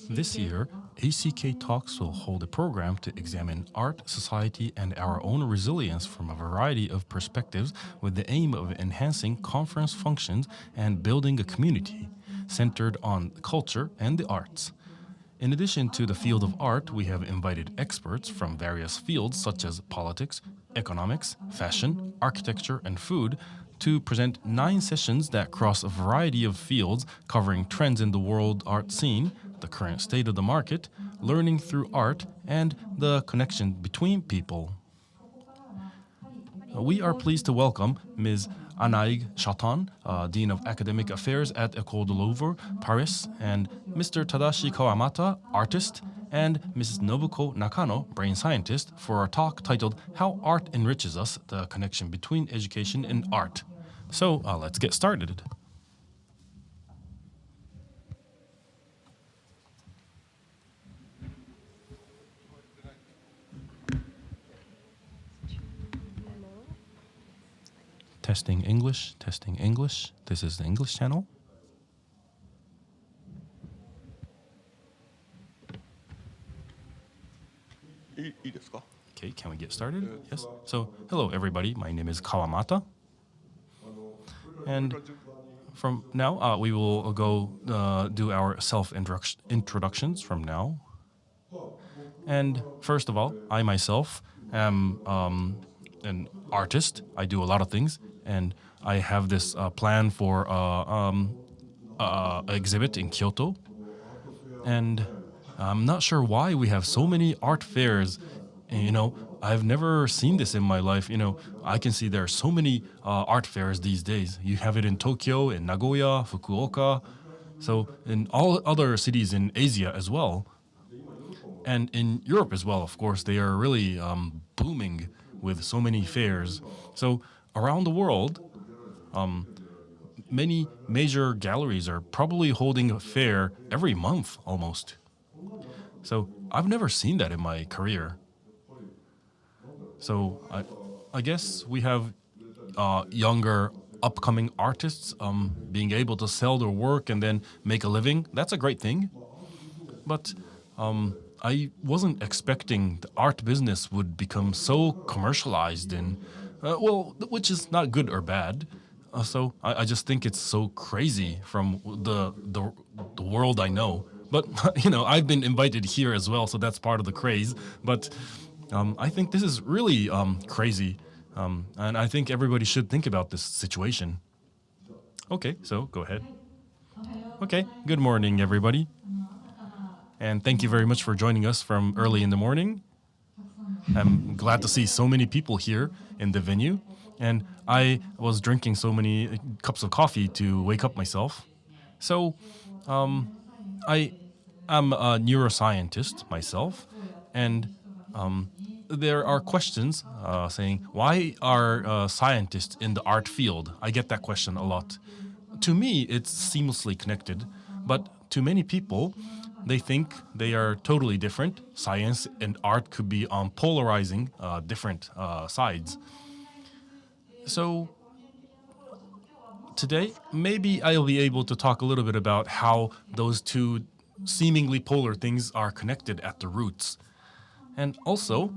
This year, ACK Talks will hold a program to examine art, society, and our own resilience from a variety of perspectives with the aim of enhancing conference functions and building a community centered on culture and the arts. In addition to the field of art, we have invited experts from various fields such as politics, economics, fashion, architecture, and food to present 9 sessions that cross a variety of fields covering trends in the world art scene, the current state of the market, learning through art, and the connection between people. We are pleased to welcome Ms. Annaïg Chatain, Dean of Academic Affairs at Ecole de Louvre, Paris, and Mr. Tadashi Kawamata, artist, and Mrs. Nobuko Nakano, brain scientist, for our talk titled How Art Enriches Us, the Connection Between Education and Art. So let's get started. Testing English, testing English. This is the English channel. Okay, can we get started? Yes. So, hello everybody, my name is Kawamata. And from now, we will go do our self-introductions from now. And first of all, I myself am an artist. I do a lot of things, and I have this plan for an exhibit in Kyoto. And I'm not sure why we have so many art fairs. And, I've never seen this in my life. I can see there are so many art fairs these days. You have it in Tokyo, in Nagoya, Fukuoka, so in all other cities in Asia as well. And in Europe as well, of course, they are really booming with so many fairs. So around the world, many major galleries are probably holding a fair every month almost. So I've never seen that in my career. So I guess we have younger upcoming artists being able to sell their work and then make a living. That's a great thing. But I wasn't expecting the art business would become so commercialized and, which is not good or bad. So I just think it's so crazy from the world I know. But, I've been invited here as well, so that's part of the craze. But I think this is really crazy. And I think everybody should think about this situation. Okay, so go ahead. Okay, good morning, everybody. And thank you very much for joining us from early in the morning. I'm glad to see so many people here in the venue. And I was drinking so many cups of coffee to wake up myself. So I am a neuroscientist myself. And there are questions saying, why are scientists in the art field? I get that question a lot. To me, it's seamlessly connected. But to many people, they think they are totally different. Science and art could be on polarizing different sides. So today, maybe I'll be able to talk a little bit about how those two seemingly polar things are connected at the roots. And also,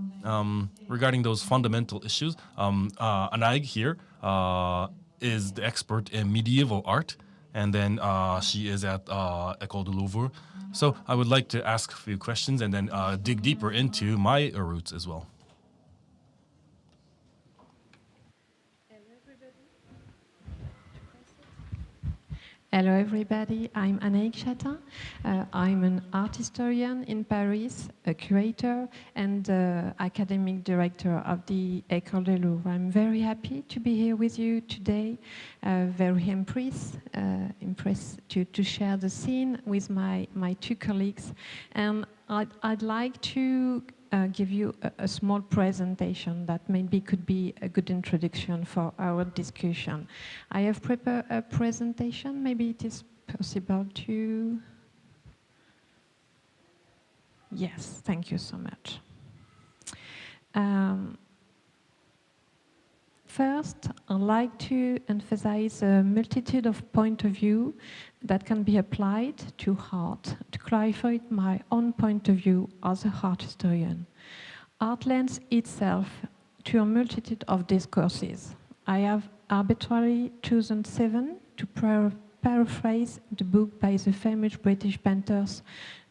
regarding those fundamental issues, Annaïg here is the expert in medieval art, and then she is at Ecole de Louvre. So I would like to ask a few questions and then dig deeper into my roots as well. Hello everybody, I'm Annaïg Chatain. I'm an art historian in Paris, a curator and academic director of the Ecole de Louvre. I'm very happy to be here with you today, very impressed to share the scene with my two colleagues. And I'd like to give you a small presentation that maybe could be a good introduction for our discussion. I have prepared a presentation. Maybe it is possible to... Yes, thank you so much. First, I'd like to emphasize a multitude of point of view that can be applied to art to clarify my own point of view as a art historian. Art lends itself to a multitude of discourses. I have arbitrarily chosen 7 to paraphrase the book by the famous British painter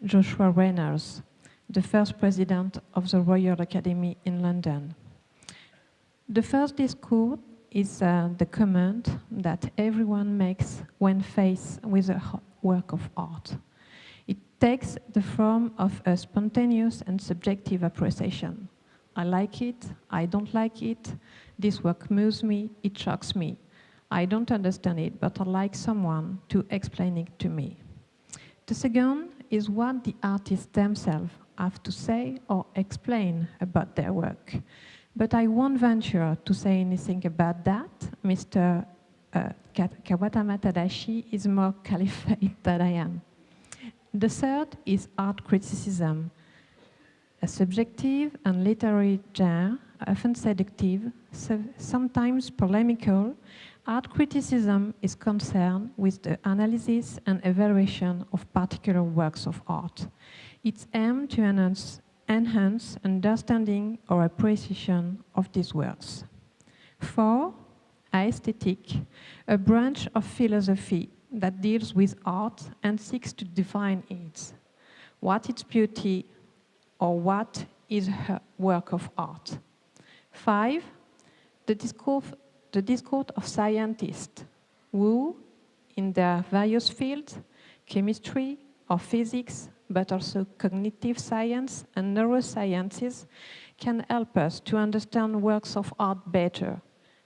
Joshua Reynolds, the first president of the Royal Academy in London. The first discourse is the comment that everyone makes when faced with a work of art. It takes the form of a spontaneous and subjective appreciation. I like it, I don't like it, this work moves me, it shocks me. I don't understand it, but I'd like someone to explain it to me. The second is what the artists themselves have to say or explain about their work. But I won't venture to say anything about that. Mr. Kawamata Tadashi is more qualified than I am. The third is art criticism, a subjective and literary genre, often seductive, sometimes polemical. Art criticism is concerned with the analysis and evaluation of particular works of art. Its aim to enhance understanding or appreciation of these works. 4. Aesthetic, a branch of philosophy that deals with art and seeks to define it. What is beauty or what is a work of art? 5. The discourse of scientists who, in their various fields, chemistry or physics, but also cognitive science and neurosciences, can help us to understand works of art better,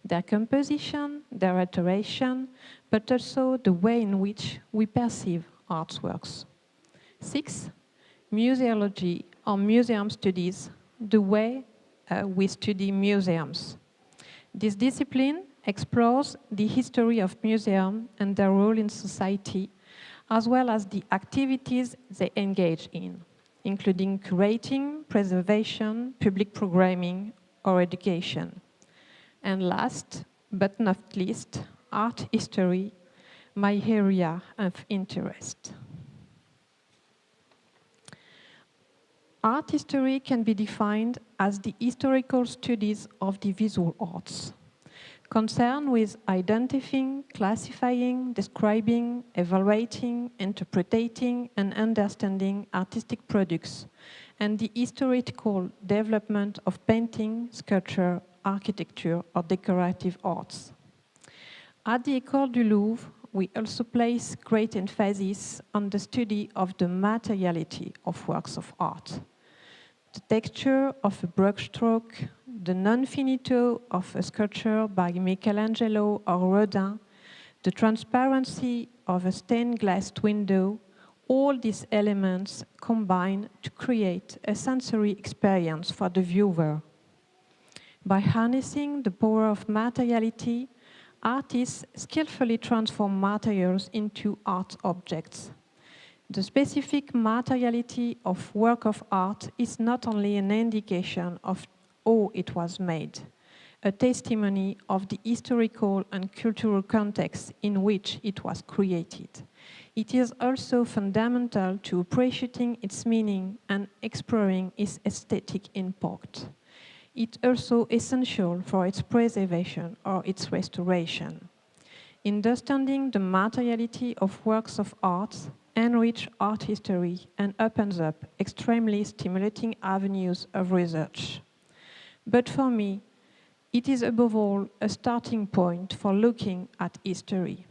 their composition, their iteration, but also the way in which we perceive artworks. 6. Museology or museum studies, the way we study museums. This discipline explores the history of museums and their role in society, as well as the activities they engage in, including curating, preservation, public programming, or education. And last but not least, art history, my area of interest. Art history can be defined as the historical studies of the visual arts, concerned with identifying, classifying, describing, evaluating, interpreting, and understanding artistic products, and the historical development of painting, sculpture, architecture, or decorative arts. At the Ecole du Louvre, we also place great emphasis on the study of the materiality of works of art. The texture of a brushstroke, the non-finito of a sculpture by Michelangelo or Rodin, the transparency of a stained glass window, all these elements combine to create a sensory experience for the viewer. By harnessing the power of materiality, artists skillfully transform materials into art objects. The specific materiality of work of art is not only an indication of how it was made, a testimony of the historical and cultural context in which it was created. It is also fundamental to appreciating its meaning and exploring its aesthetic import. It's also essential for its preservation or its restoration. Understanding the materiality of works of art enrich art history and opens up extremely stimulating avenues of research. But for me, it is above all a starting point for looking at history.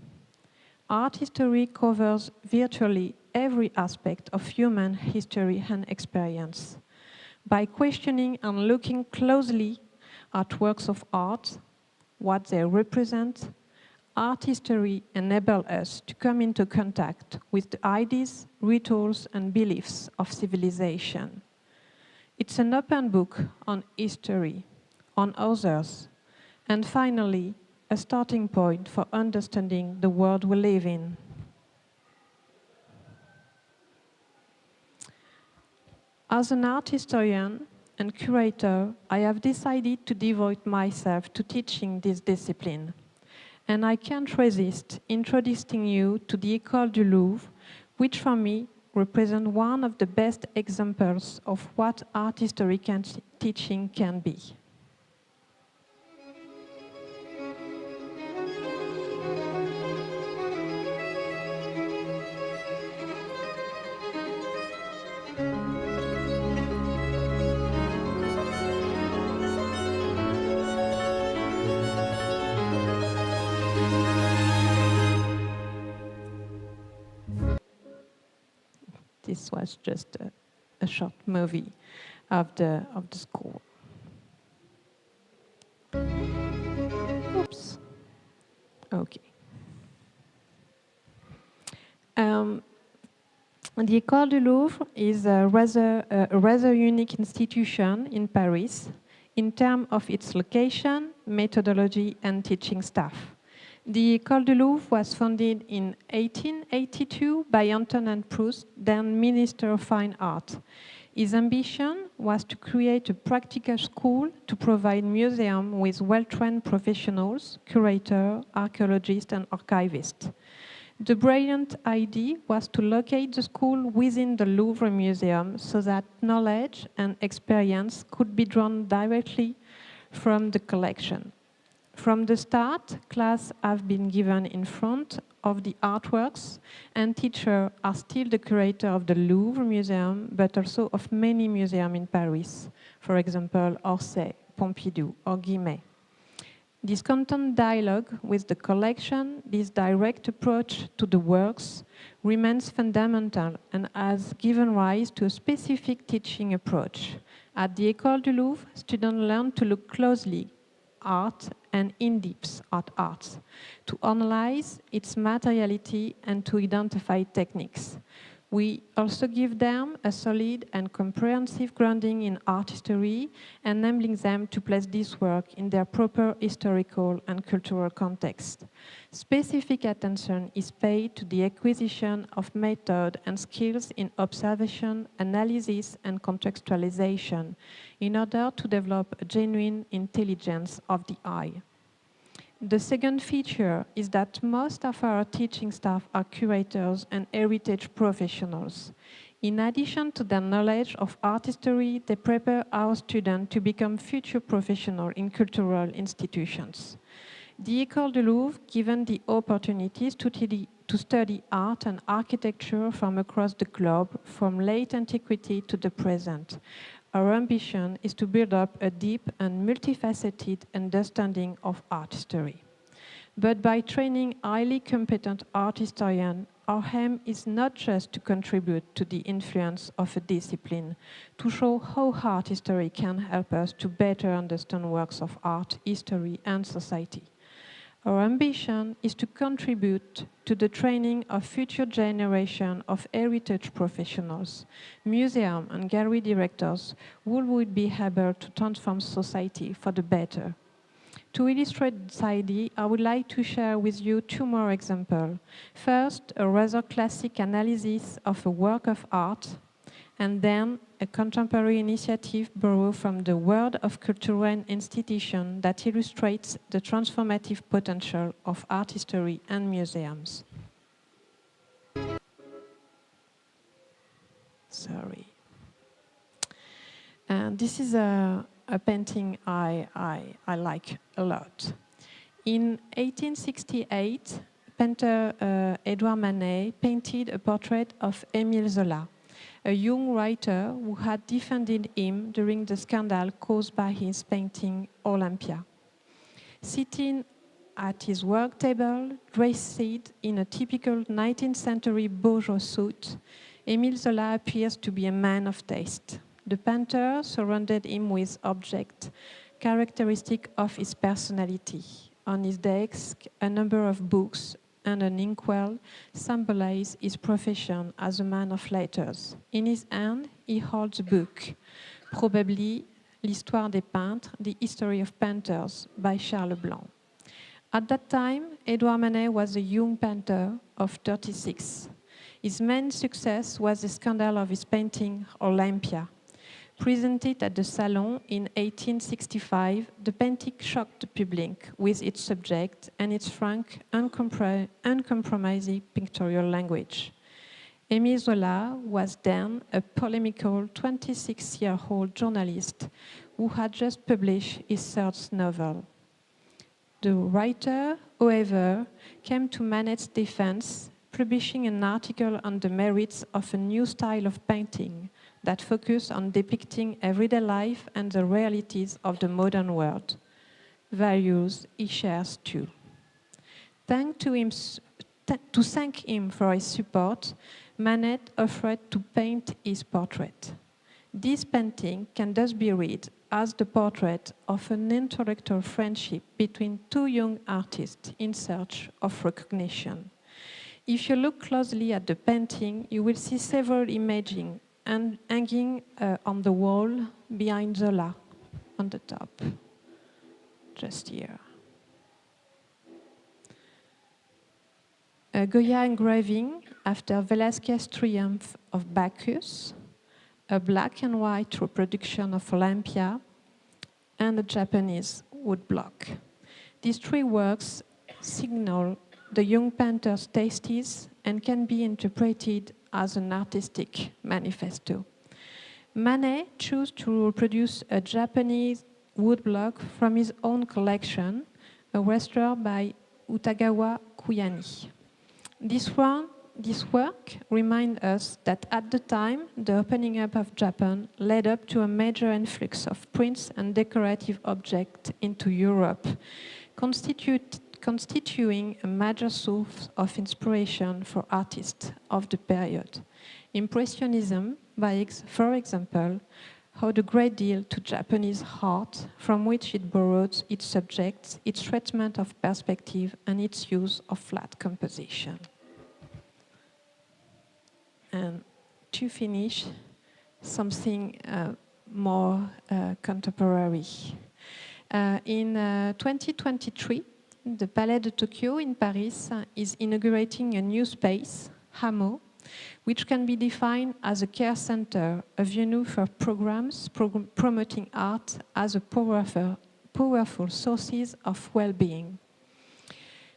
Art history covers virtually every aspect of human history and experience. By questioning and looking closely at works of art, what they represent, art history enables us to come into contact with the ideas, rituals, and beliefs of civilization. It's an open book on history, on others, and finally, a starting point for understanding the world we live in. As an art historian, and curator, I have decided to devote myself to teaching this discipline. And I can't resist introducing you to the Ecole du Louvre, which for me represents one of the best examples of what art history teaching can be. This was just a short movie of the school. Oops. Okay. The Ecole du Louvre is a rather unique institution in Paris in terms of its location, methodology, and teaching staff. The Ecole du Louvre was founded in 1882 by Antonin Proust, then Minister of Fine Art. His ambition was to create a practical school to provide museums with well-trained professionals, curators, archaeologists, and archivists. The brilliant idea was to locate the school within the Louvre Museum so that knowledge and experience could be drawn directly from the collection. From the start, classes have been given in front of the artworks, and teachers are still the curator of the Louvre Museum, but also of many museums in Paris, for example, Orsay, Pompidou, or Guimet. This constant dialogue with the collection, this direct approach to the works, remains fundamental and has given rise to a specific teaching approach. At the École du Louvre, students learn to look closely art and in-depth at art, to analyze its materiality and to identify techniques. We also give them a solid and comprehensive grounding in art history, enabling them to place this work in their proper historical and cultural context. Specific attention is paid to the acquisition of method and skills in observation, analysis, and contextualization in order to develop a genuine intelligence of the eye. The second feature is that most of our teaching staff are curators and heritage professionals. In addition to their knowledge of art history, they prepare our students to become future professionals in cultural institutions. The École du Louvre, given the opportunities to study art and architecture from across the globe, from late antiquity to the present. Our ambition is to build up a deep and multifaceted understanding of art history. But by training highly competent art historians, our aim is not just to contribute to the influence of a discipline, to show how art history can help us to better understand works of art, history, and society. Our ambition is to contribute to the training of future generations of heritage professionals, museum and gallery directors who will be able to transform society for the better. To illustrate this idea, I would like to share with you two more examples. First, a rather classic analysis of a work of art, and then a contemporary initiative borrowed from the world of cultural institutions that illustrates the transformative potential of art history and museums. Sorry. And this is a painting I like a lot. In 1868, painter Edouard Manet painted a portrait of Émile Zola, a young writer who had defended him during the scandal caused by his painting Olympia. Sitting at his work table, dressed in a typical 19th century bourgeois suit, Émile Zola appears to be a man of taste. The painter surrounded him with objects characteristic of his personality. On his desk, a number of books and an inkwell symbolize his profession as a man of letters. In his hand, he holds a book, probably L'Histoire des peintres, The History of Painters by Charles Blanc. At that time, Edouard Manet was a young painter of 36. His main success was the scandal of his painting Olympia. Presented at the Salon in 1865, the painting shocked the public with its subject and its frank, uncompromising pictorial language. Émile Zola was then a polemical 26-year-old journalist who had just published his third novel. The writer, however, came to Manet's defense, publishing an article on the merits of a new style of painting that focused on depicting everyday life and the realities of the modern world, values he shares too. To thank him for his support, Manet offered to paint his portrait. This painting can thus be read as the portrait of an intellectual friendship between two young artists in search of recognition. If you look closely at the painting, you will see several images hanging on the wall behind Zola on the top, just here. A Goya engraving after Velázquez's Triumph of Bacchus, a black and white reproduction of Olympia, and a Japanese woodblock. These three works signal the young painter's tastes and can be interpreted as an artistic manifesto. Manet chose to reproduce a Japanese woodblock from his own collection, a restored by Utagawa Kuyani. This work reminds us that at the time, the opening up of Japan led up to a major influx of prints and decorative objects into Europe, constituting a major source of inspiration for artists of the period. Impressionism, for example, owed a great deal to Japanese art, from which it borrowed its subjects, its treatment of perspective, and its use of flat composition. And to finish, something more contemporary. In 2023, the Palais de Tokyo in Paris is inaugurating a new space, HAMO, which can be defined as a care center, a venue for programs promoting art as a powerful sources of well-being.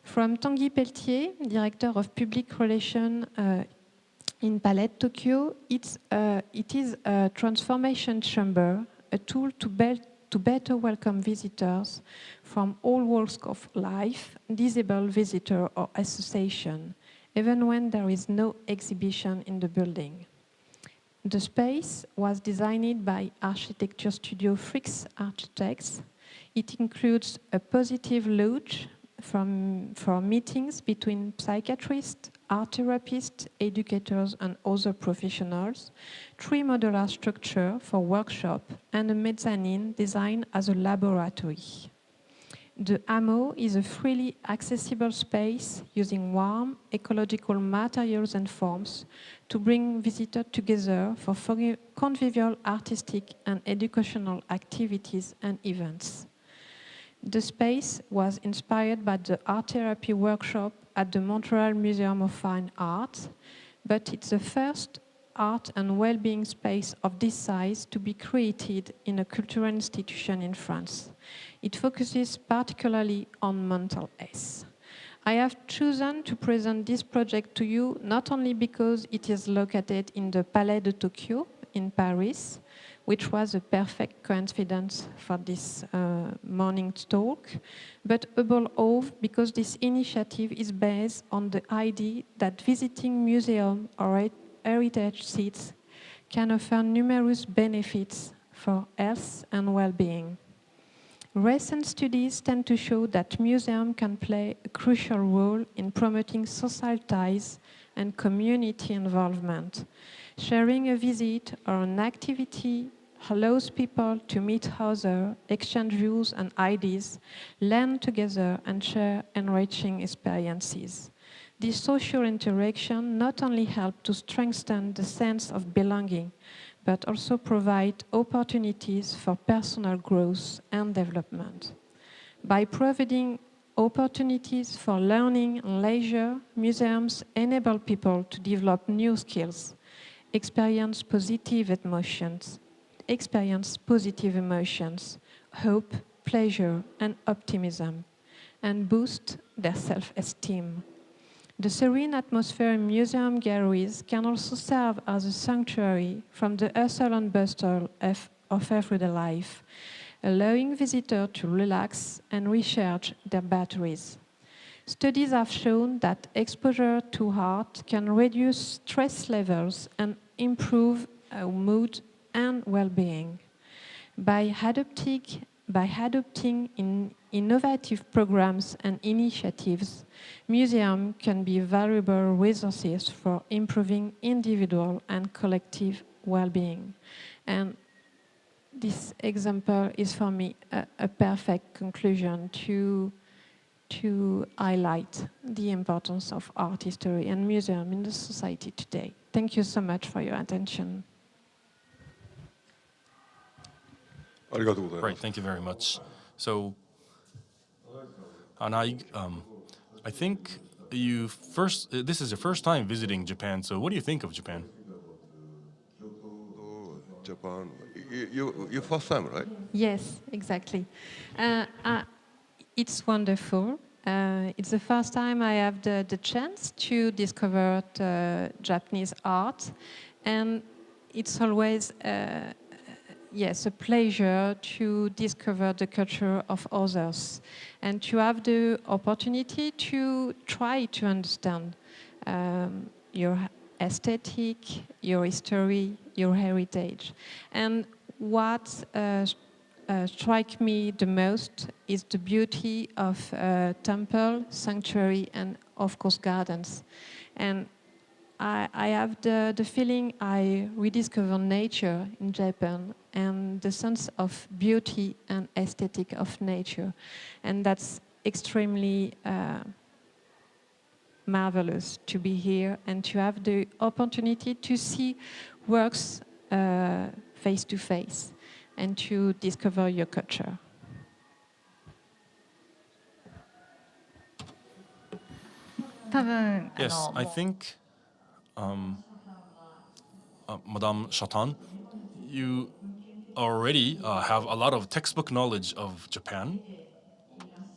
From Tanguy Pelletier, Director of Public Relations in Palais de Tokyo, it is a transformation chamber, a tool to better welcome visitors from all walks of life, disabled visitor or association, even when there is no exhibition in the building. The space was designed by architecture studio Fricks Architects. It includes a positive lodge for meetings between psychiatrists, art therapists, educators, and other professionals, 3 modular structure for workshop, and a mezzanine designed as a laboratory. The HAMO is a freely accessible space using warm, ecological materials and forms to bring visitors together for convivial, artistic, and educational activities and events. The space was inspired by the art therapy workshop at the Montreal Museum of Fine Art, but it's the first art and well-being space of this size to be created in a cultural institution in France. It focuses particularly on mental health. I have chosen to present this project to you not only because it is located in the Palais de Tokyo in Paris, which was a perfect coincidence for this morning's talk, but above all because this initiative is based on the idea that visiting museums or heritage sites can offer numerous benefits for health and well-being. Recent studies tend to show that museums can play a crucial role in promoting social ties and community involvement. Sharing a visit or an activity allows people to meet others, exchange views and ideas, learn together, and share enriching experiences. This social interaction not only helps to strengthen the sense of belonging, but also provide opportunities for personal growth and development. By providing opportunities for learning and leisure, museums enable people to develop new skills, experience positive emotions, experience positive emotions, hope, pleasure, and optimism, and boost their self-esteem. The serene atmosphere in museum galleries can also serve as a sanctuary from the hustle and bustle of everyday life, allowing visitors to relax and recharge their batteries. Studies have shown that exposure to art can reduce stress levels and improve mood and well-being. By adopting innovative programs and initiatives, museums can be valuable resources for improving individual and collective well-being. And this example is for me a perfect conclusion to highlight the importance of art history and museum in the society today. Thank you so much for your attention. Right, thank you very much. So, Annaïg, I think this is your first time visiting Japan, so what do you think of Japan? Japan, your first time, right? Yes, exactly. It's wonderful. It's the first time I have the chance to discover Japanese art, and it's always yes, a pleasure to discover the culture of others and to have the opportunity to try to understand your aesthetic, your history, your heritage. And what strikes me the most is the beauty of temple, sanctuary, and of course gardens. And I have the feeling I rediscover nature in Japan and the sense of beauty and aesthetic of nature. And that's extremely marvelous to be here and to have the opportunity to see works face to face and to discover your culture. Yes, I think, Madame Chatain, you already have a lot of textbook knowledge of Japan.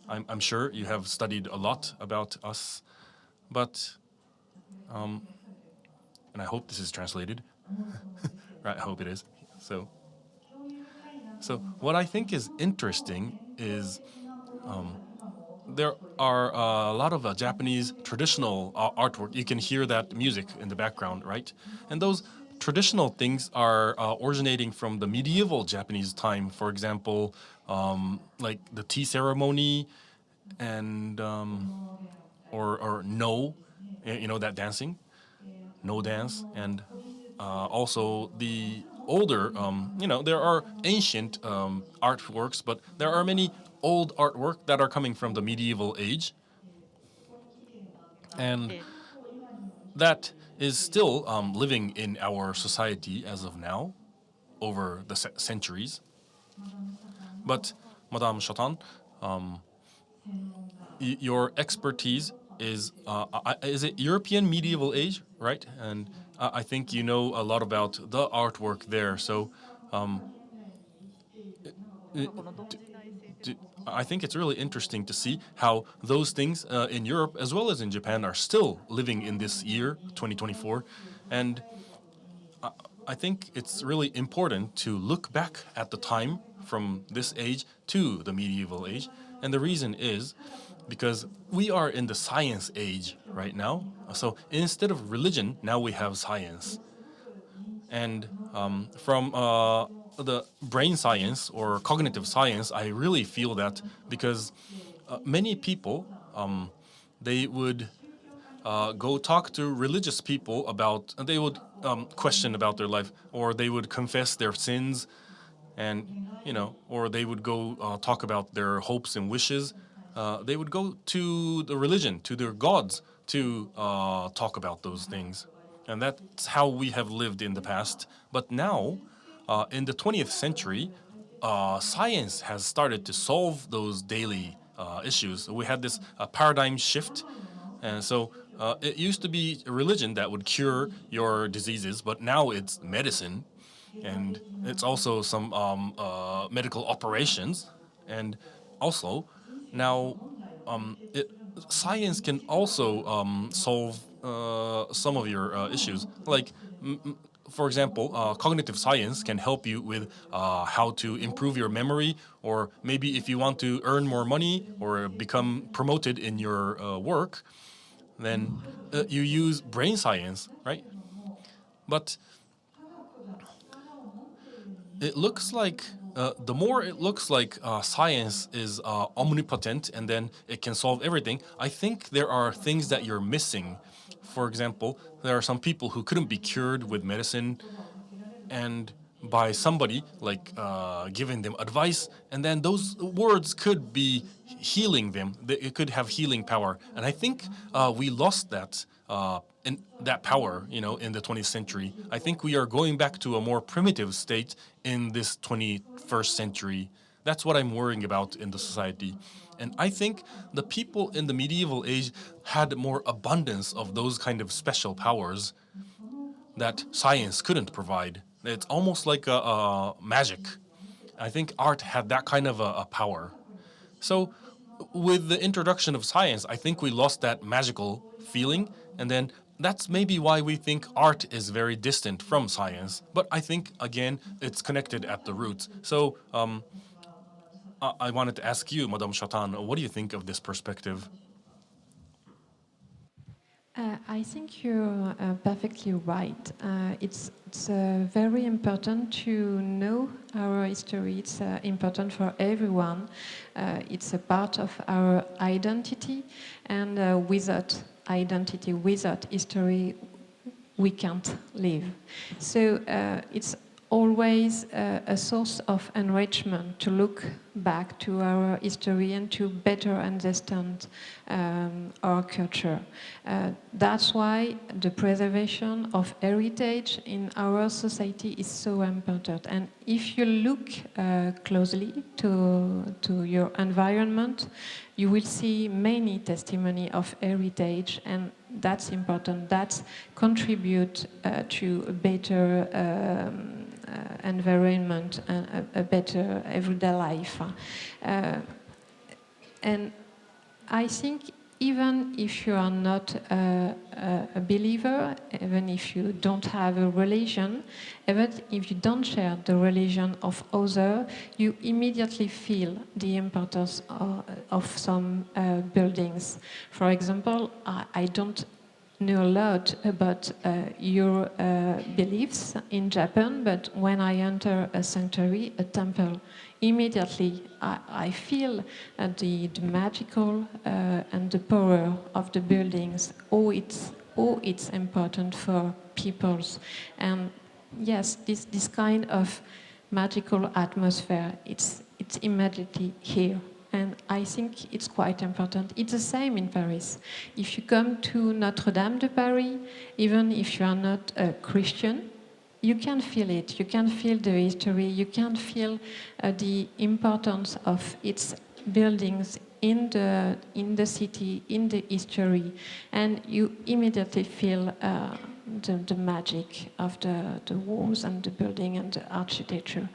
I'm sure you have studied a lot about us, but, and I hope this is translated. Right, I hope it is. So what I think is interesting is there are a lot of Japanese traditional artwork. You can hear that music in the background, right? And those traditional things are originating from the medieval Japanese time. For example, like the tea ceremony and or no, you know, that dancing, no dance, and also the older, you know, there are ancient artworks, but there are many old artwork that are coming from the medieval age. And that is still living in our society as of now, over the centuries. But, Madame Chatain, your expertise is it European medieval age, right? And I think you know a lot about the artwork there. So I think it's really interesting to see how those things in Europe as well as in Japan are still living in this year, 2024. And I think it's really important to look back at the time from this age to the medieval age. And the reason is because we are in the science age right now. So instead of religion, now we have science. And from the brain science or cognitive science, I really feel that because many people, they would go talk to religious people about, they would question about their life, or they would confess their sins, and, you know, or they would go talk about their hopes and wishes. They would go to the religion, to their gods, to talk about those things. And that's how we have lived in the past. But now, in the 20th century, science has started to solve those daily issues. We had this paradigm shift. And so it used to be a religion that would cure your diseases, but now it's medicine. and it's also some medical operations, and also now science can also solve some of your issues. Like, for example, cognitive science can help you with how to improve your memory, or maybe if you want to earn more money or become promoted in your work, then you use brain science, right? But it looks like the more it looks like science is omnipotent and then it can solve everything, I think there are things that you're missing. For example, there are some people who couldn't be cured with medicine, and by somebody like giving them advice, and then those words could be healing them. It could have healing power, and I think we lost that in that power, in the 20th century. I think we are going back to a more primitive state in this 21st century. That's what I'm worrying about in the society. And I think the people in the medieval age had more abundance of those kind of special powers that science couldn't provide. It's almost like a magic. I think art had that kind of a power. So, with the introduction of science, I think we lost that magical feeling, and then that's maybe why we think art is very distant from science. But I think, again, it's connected at the roots. So, I wanted to ask you, Madame Chatain, what do you think of this perspective? I think you're perfectly right. It's very important to know our history. It's important for everyone. It's a part of our identity, and without identity, without history, we can't live. So it's always a source of enrichment to look back to our history and to better understand our culture. That's why the preservation of heritage in our society is so important. And if you look closely to your environment, you will see many testimony of heritage, and that's important. That contribute to a better environment and a better everyday life. And I think even if you are not a believer, even if you don't have a religion, even if you don't share the religion of others, you immediately feel the importance of some buildings. For example, I don't know a lot about your beliefs in Japan, but when I enter a sanctuary, a temple, immediately I feel the magical and the power of the buildings. It's important for peoples. And yes, this kind of magical atmosphere, it's immediately here. And I think it's quite important. It's the same in Paris. If you come to Notre Dame de Paris, even if you are not a Christian, you can feel it. You can feel the history. You can feel the importance of its buildings in the city, in the history, and you immediately feel the magic of the walls and the building and the architecture.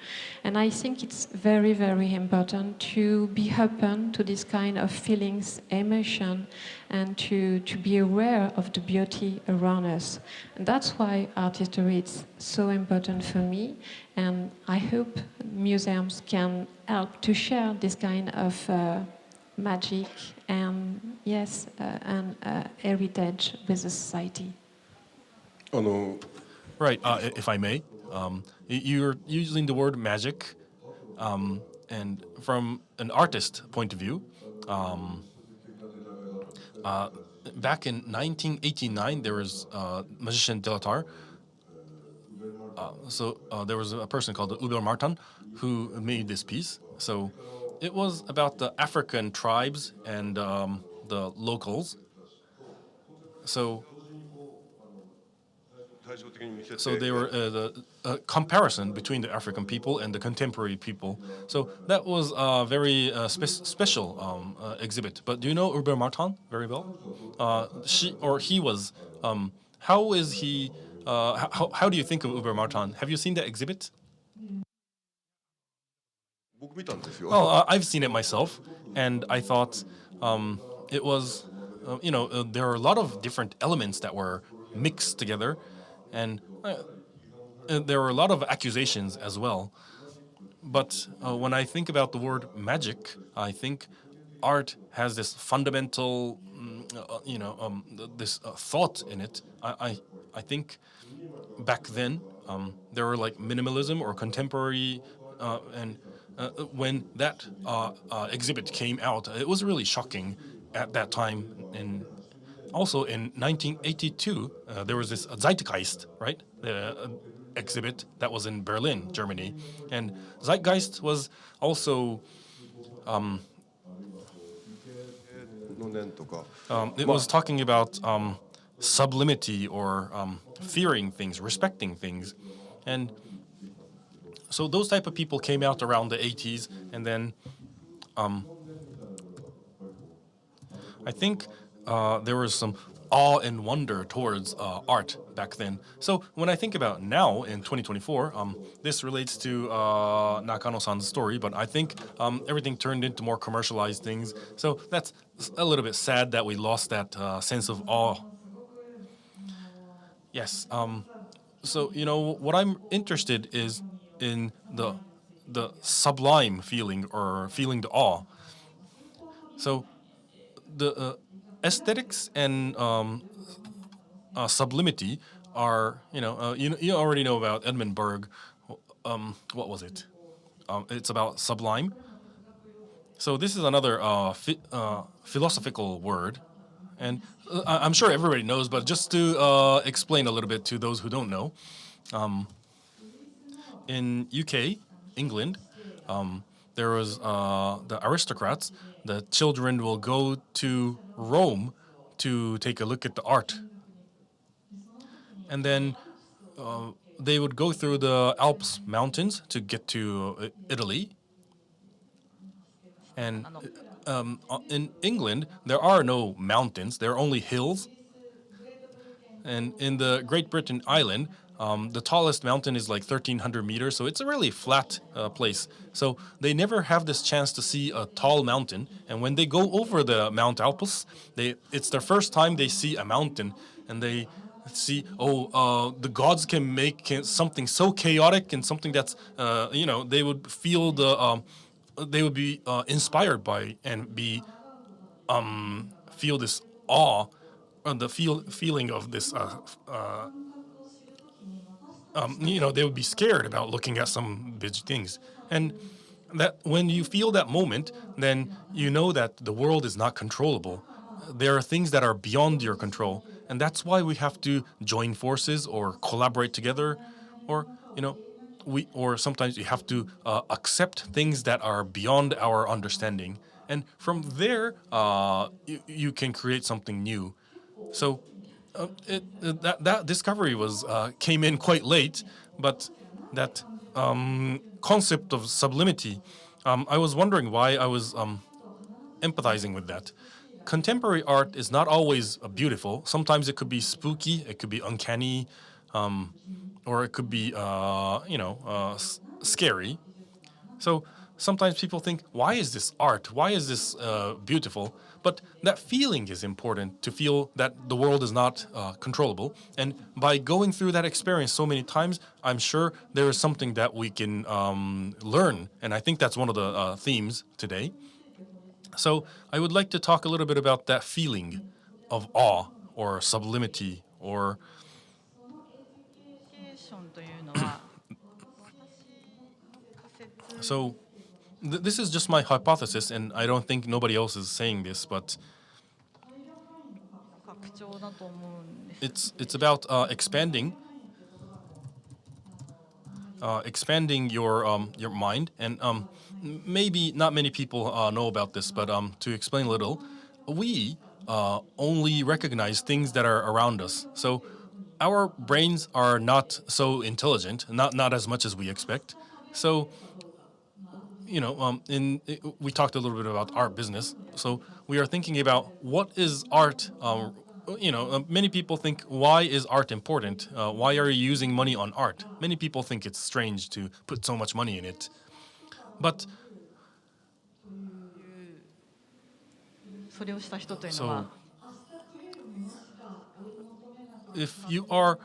And I think it's very, very important to be open to this kind of feelings, emotion, and to be aware of the beauty around us. And that's why art history is so important for me, and I hope museums can help to share this kind of magic and, yes, and heritage with the society. Right, if I may, you're using the word magic, and from an artist point of view, back in 1989, there was magician Delatar. There was a person called Uber Martin who made this piece. So it was about the African tribes and the locals. So they were the comparison between the African people and the contemporary people. So that was a very special exhibit. But do you know Urbain Martin very well? He was. How is he how do you think of Ubermartan? Have you seen the exhibit? 僕見たんですよ。 Well, I've seen it myself, and I thought it was, there are a lot of different elements that were mixed together, and there were a lot of accusations as well. But when I think about the word magic, I think art has this fundamental, this thought in it. I think back then there were like minimalism or contemporary, and when that exhibit came out, it was really shocking at that time. And also in 1982, there was this Zeitgeist, right? The exhibit that was in Berlin, Germany, and Zeitgeist was also の年とか。 it was talking about sublimity or fearing things, respecting things, and so those type of people came out around the 80s, and then I think there was some awe and wonder towards art back then. So when I think about now in 2024, this relates to Nakano-san's story, but I think everything turned into more commercialized things. So that's a little bit sad that we lost that sense of awe. Yes. So what I'm interested is in the sublime feeling or feeling the awe. So the aesthetics and sublimity are, you already know about Edmund Burke. What was it? It's about sublime. So this is another philosophical word, and I'm sure everybody knows, but just to explain a little bit to those who don't know, in UK, England, there was the aristocrats. The children will go to Rome to take a look at the art, and then they would go through the Alps mountains to get to Italy. And in England, there are no mountains; there are only hills. And in the Great Britain island, the tallest mountain is like 1,300 meters, so it's a really flat place. So they never have this chance to see a tall mountain. And when they go over the Mount Alpes, it's their first time they see a mountain, and they see, the gods can make something so chaotic and something that's, they would feel they would be inspired by and be feel this awe, the feeling of this. They would be scared about looking at some big things, and that when you feel that moment, then you know that the world is not controllable. There are things that are beyond your control, and that's why we have to join forces or collaborate together, or or sometimes you have to accept things that are beyond our understanding, and from there you can create something new. So that discovery came in quite late, but that concept of sublimity, I was wondering why I was empathizing with that. Contemporary art is not always beautiful. Sometimes it could be spooky, it could be uncanny, or it could be scary. So sometimes people think, why is this art? Why is this beautiful? But that feeling is important, to feel that the world is not controllable. And by going through that experience so many times, I'm sure there is something that we can learn. And I think that's one of the themes today. So I would like to talk a little bit about that feeling of awe or sublimity or so this is just my hypothesis, and I don't think nobody else is saying this, but it's about expanding your mind, and maybe not many people know about this, but to explain a little, we only recognize things that are around us. So our brains are not so intelligent, not as much as we expect. So we talked a little bit about art business. So we are thinking about what is art many people think, why is art important? Why are you using money on art? Many people think it's strange to put so much money in it. But それをした人というのは if you are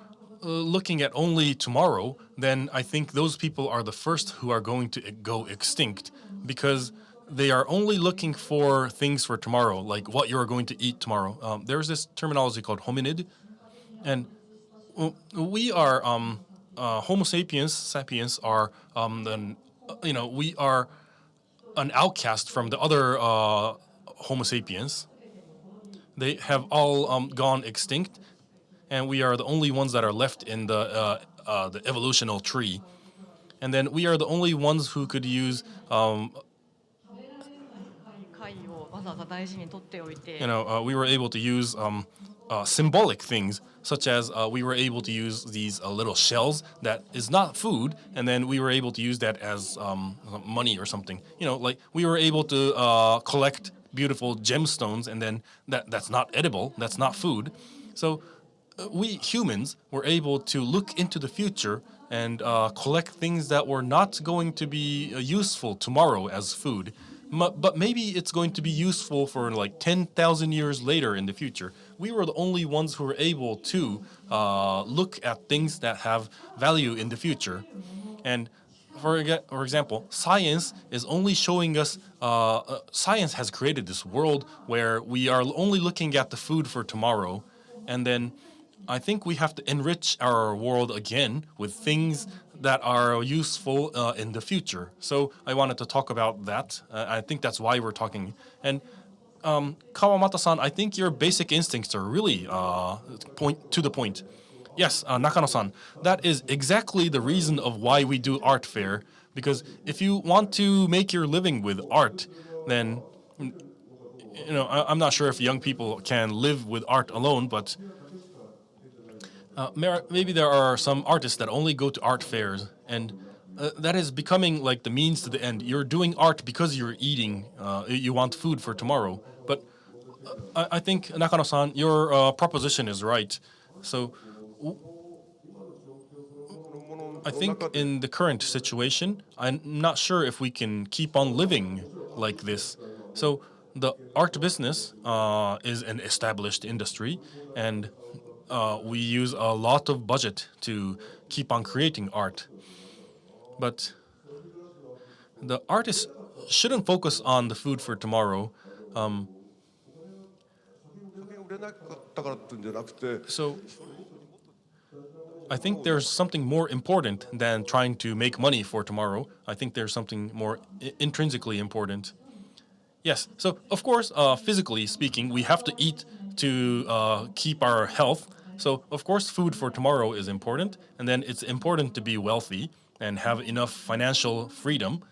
looking at only tomorrow, then I think those people are the first who are going to go extinct because they are only looking for things for tomorrow, like what you are going to eat tomorrow. There's this terminology called hominid, and we are Homo sapiens are we are an outcast from the other Homo sapiens. They have all gone extinct, and we are the only ones that are left in the evolutional tree. And then we are the only ones who could use 貝をわざわざ大事に取っておいて we were able to use symbolic things, such as we were able to use these little shells that is not food, and then we were able to use that as money or something. Like we were able to collect beautiful gemstones, and then that's not edible, that's not food. So we humans were able to look into the future and collect things that were not going to be useful tomorrow as food. But maybe it's going to be useful for like 10,000 years later in the future. We were the only ones who were able to look at things that have value in the future. And for example, science is only showing us, science has created this world where we are only looking at the food for tomorrow. And then I think we have to enrich our world again with things that are useful in the future. So I wanted to talk about that. I think that's why we're talking. And Kawamata-san, I think your basic instincts are really to the point. Yes, Nakano-san, that is exactly the reason of why we do art fair. Because if you want to make your living with art, then I'm not sure if young people can live with art alone, but maybe there are some artists that only go to art fairs, and that is becoming like the means to the end. You're doing art because you're eating, you want food for tomorrow. But I think, Nakano-san, your proposition is right. So I think in the current situation, I'm not sure if we can keep on living like this. So the art business is an established industry, and we use a lot of budget to keep on creating art. But the artists shouldn't focus on the food for tomorrow. So I think there's something more important than trying to make money for tomorrow. I think there's something more intrinsically important. Yes, so of course, physically speaking, we have to eat to keep our health. So of course, food for tomorrow is important, and then it's important to be wealthy and have enough financial freedom.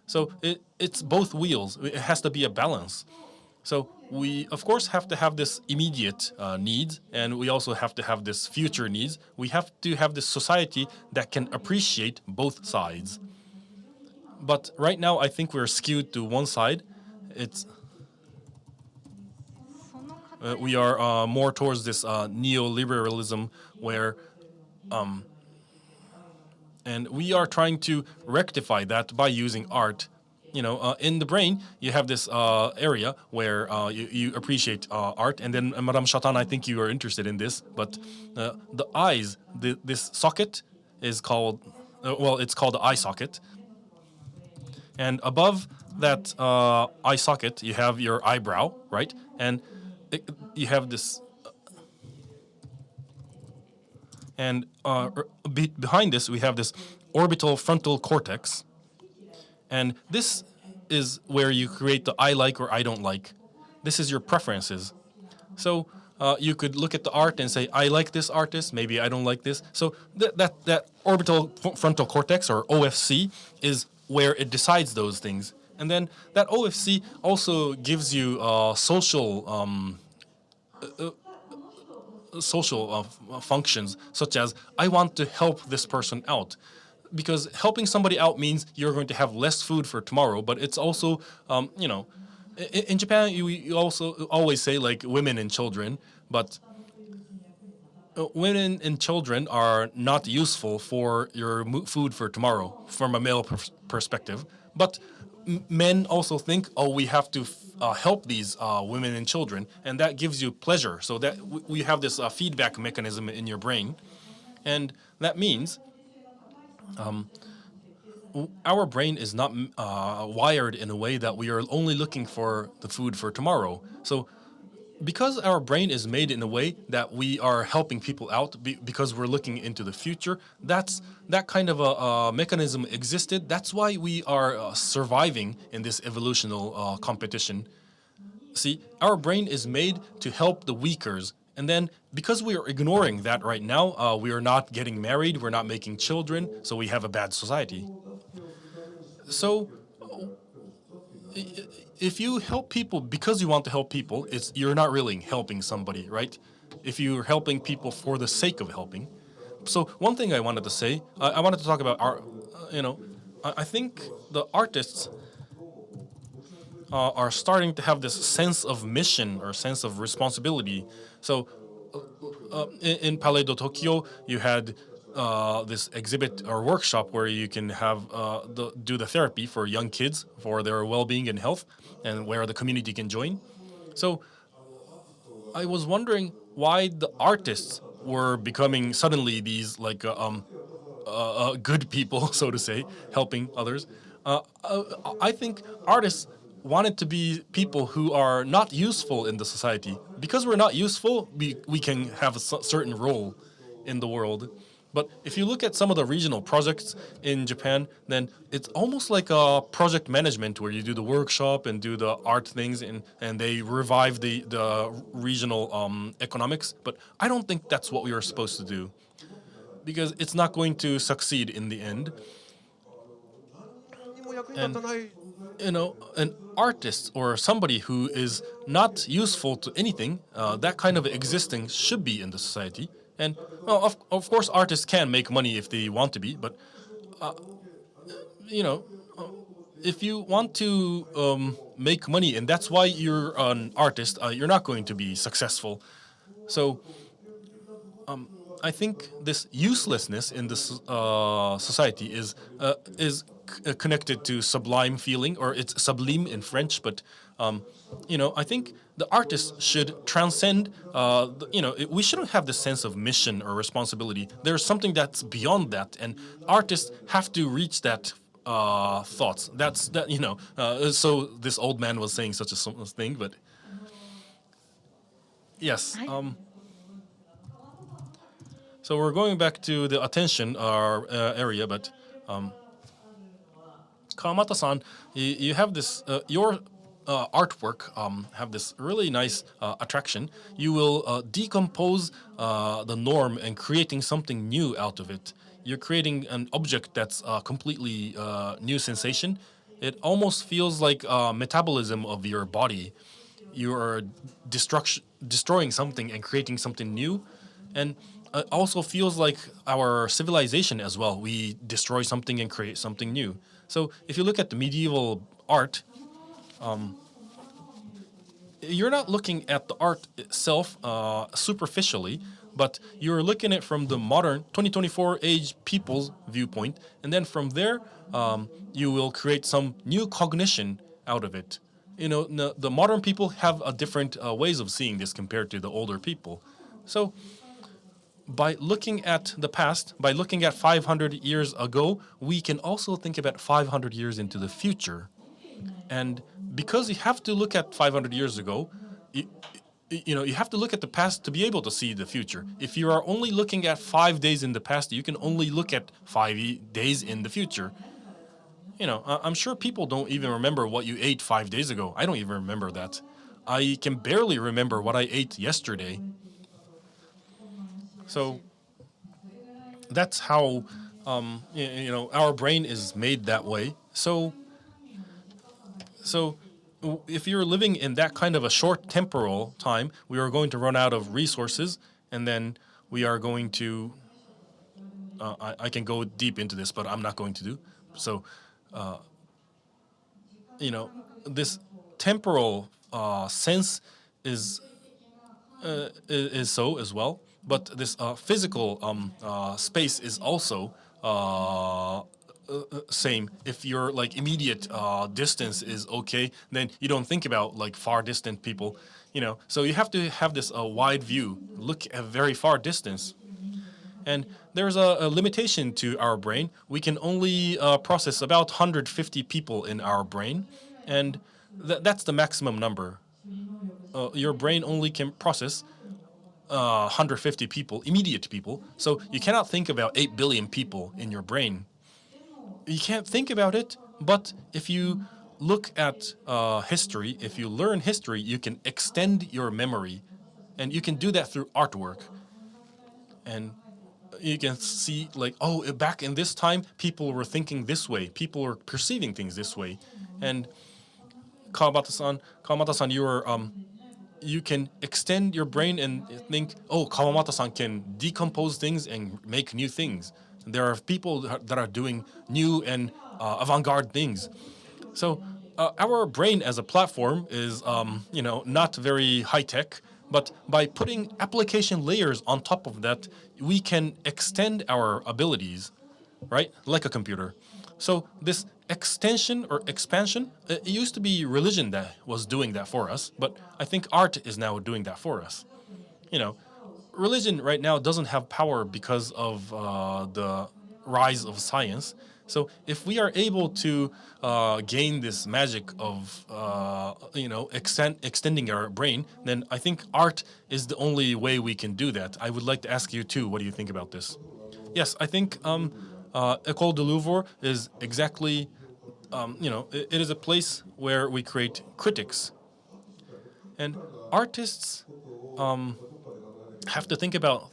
So it's both wheels. It has to be a balance. So we, of course, have to have this immediate needs, and we also have to have this future needs. We have to have this society that can appreciate both sides. But right now, I think we're skewed to one side. We are more towards this neoliberalism where, and we are trying to rectify that by using art. In the brain, you have this area where you appreciate art, and then Madame Chatain, I think you are interested in this, but the eyes, this socket is called, it's called the eye socket. And above that eye socket, you have your eyebrow, right? And you have this, and behind this, we have this orbital frontal cortex. And this is where you create the I like or I don't like. This is your preferences. So you could look at the art and say, I like this artist, maybe I don't like this. So that orbital frontal cortex, or OFC, is where it decides those things. And then that OFC also gives you social functions, such as, I want to help this person out. Because helping somebody out means you're going to have less food for tomorrow, but it's also, in Japan, you also always say, like, women and children, but women and children are not useful for your food for tomorrow from a male perspective. But men also think, oh, we have to help these women and children, and that gives you pleasure. So that we have this feedback mechanism in your brain, and that means our brain is not wired in a way that we are only looking for the food for tomorrow. So because our brain is made in a way that we are helping people out because we're looking into the future, that kind of a mechanism existed. That's why we are surviving in this evolutional competition. See, our brain is made to help the weakers. And then because we are ignoring that right now, we are not getting married, we're not making children, so we have a bad society. So if you help people because you want to help people, you're not really helping somebody, right? If you're helping people for the sake of helping. So one thing I wanted to say, I wanted to talk about art. I think the artists are starting to have this sense of mission or sense of responsibility. So in Palais de Tokyo, you had this exhibit or workshop where you can have do the therapy for young kids for their well-being and health, and where the community can join. So I was wondering why the artists were becoming suddenly these like good people, so to say, helping others. I think artists wanted to be people who are not useful in the society. Because we're not useful, we can have a certain role in the world. But if you look at some of the regional projects in Japan, then it's almost like a project management where you do the workshop and do the art things, and they revive the regional economics. But I don't think that's what we are supposed to do, because it's not going to succeed in the end. 何にも役に立たない An artist or somebody who is not useful to anything, that kind of existing should be in the society. And well, of course, artists can make money if they want to be, but you know, if you want to make money and that's why you're an artist, you're not going to be successful. So I think this uselessness in this society is connected to sublime feeling, or it's sublime in French. But I think the artist should transcend. We shouldn't have this sense of mission or responsibility. There's something that's beyond that, and artists have to reach that thoughts. That's that. So this old man was saying such a thing, but yes. So we're going back to the attention area, but Kawamata-san, you have this, your artwork have this really nice attraction. You will decompose the norm and creating something new out of it. You're creating an object that's a completely new sensation. It almost feels like metabolism of your body. You are destroying something and creating something new. And it also feels like our civilization as well. We destroy something and create something new. So if you look at the medieval art, you're not looking at the art itself superficially, but you're looking at it from the modern 2024 age people's viewpoint. And then from there, you will create some new cognition out of it. The modern people have a different ways of seeing this compared to the older people. So by looking at the past, by looking at 500 years ago, we can also think about 500 years into the future. And because you have to look at 500 years ago, you have to look at the past to be able to see the future. If you are only looking at 5 days in the past, you can only look at 5 days in the future. I'm sure people don't even remember what you ate 5 days ago. I don't even remember that. I can barely remember what I ate yesterday. So that's how our brain is made that way. So if you're living in that kind of a short temporal time, we are going to run out of resources, and then we are going to. I can go deep into this, but I'm not going to do so. This temporal sense is so as well. but this physical space is also same. If your like immediate distance is okay, then you don't think about like far distant people, you know. So you have to have this wide view, look at very far distance. And there's a limitation to our brain. We can only process about 150 people in our brain, and that's the maximum number. Your brain only can process 150 people, immediate people. So you cannot think about 8 billion people in your brain. You can't think about it, but if you look at history, if you learn history, you can extend your memory, and you can do that through artwork. And you can see, like, oh, back in this time, people were thinking this way, people were perceiving things this way. And Kawamata-san, you can extend your brain and think, oh, Kawamata-san can decompose things and make new things. There are people that are doing new and avant-garde things. So our brain as a platform is, not very high-tech, but by putting application layers on top of that, we can extend our abilities, right? Like a computer. So this extension or expansion, it used to be religion that was doing that for us, but I think art is now doing that for us. You know, religion right now doesn't have power because of the rise of science. So if we are able to gain this magic of extending our brain, then I think art is the only way we can do that. I would like to ask you too. What do you think about this? Yes, I think Ecole de Louvre is exactly, it is a place where we create critics. And artists have to think about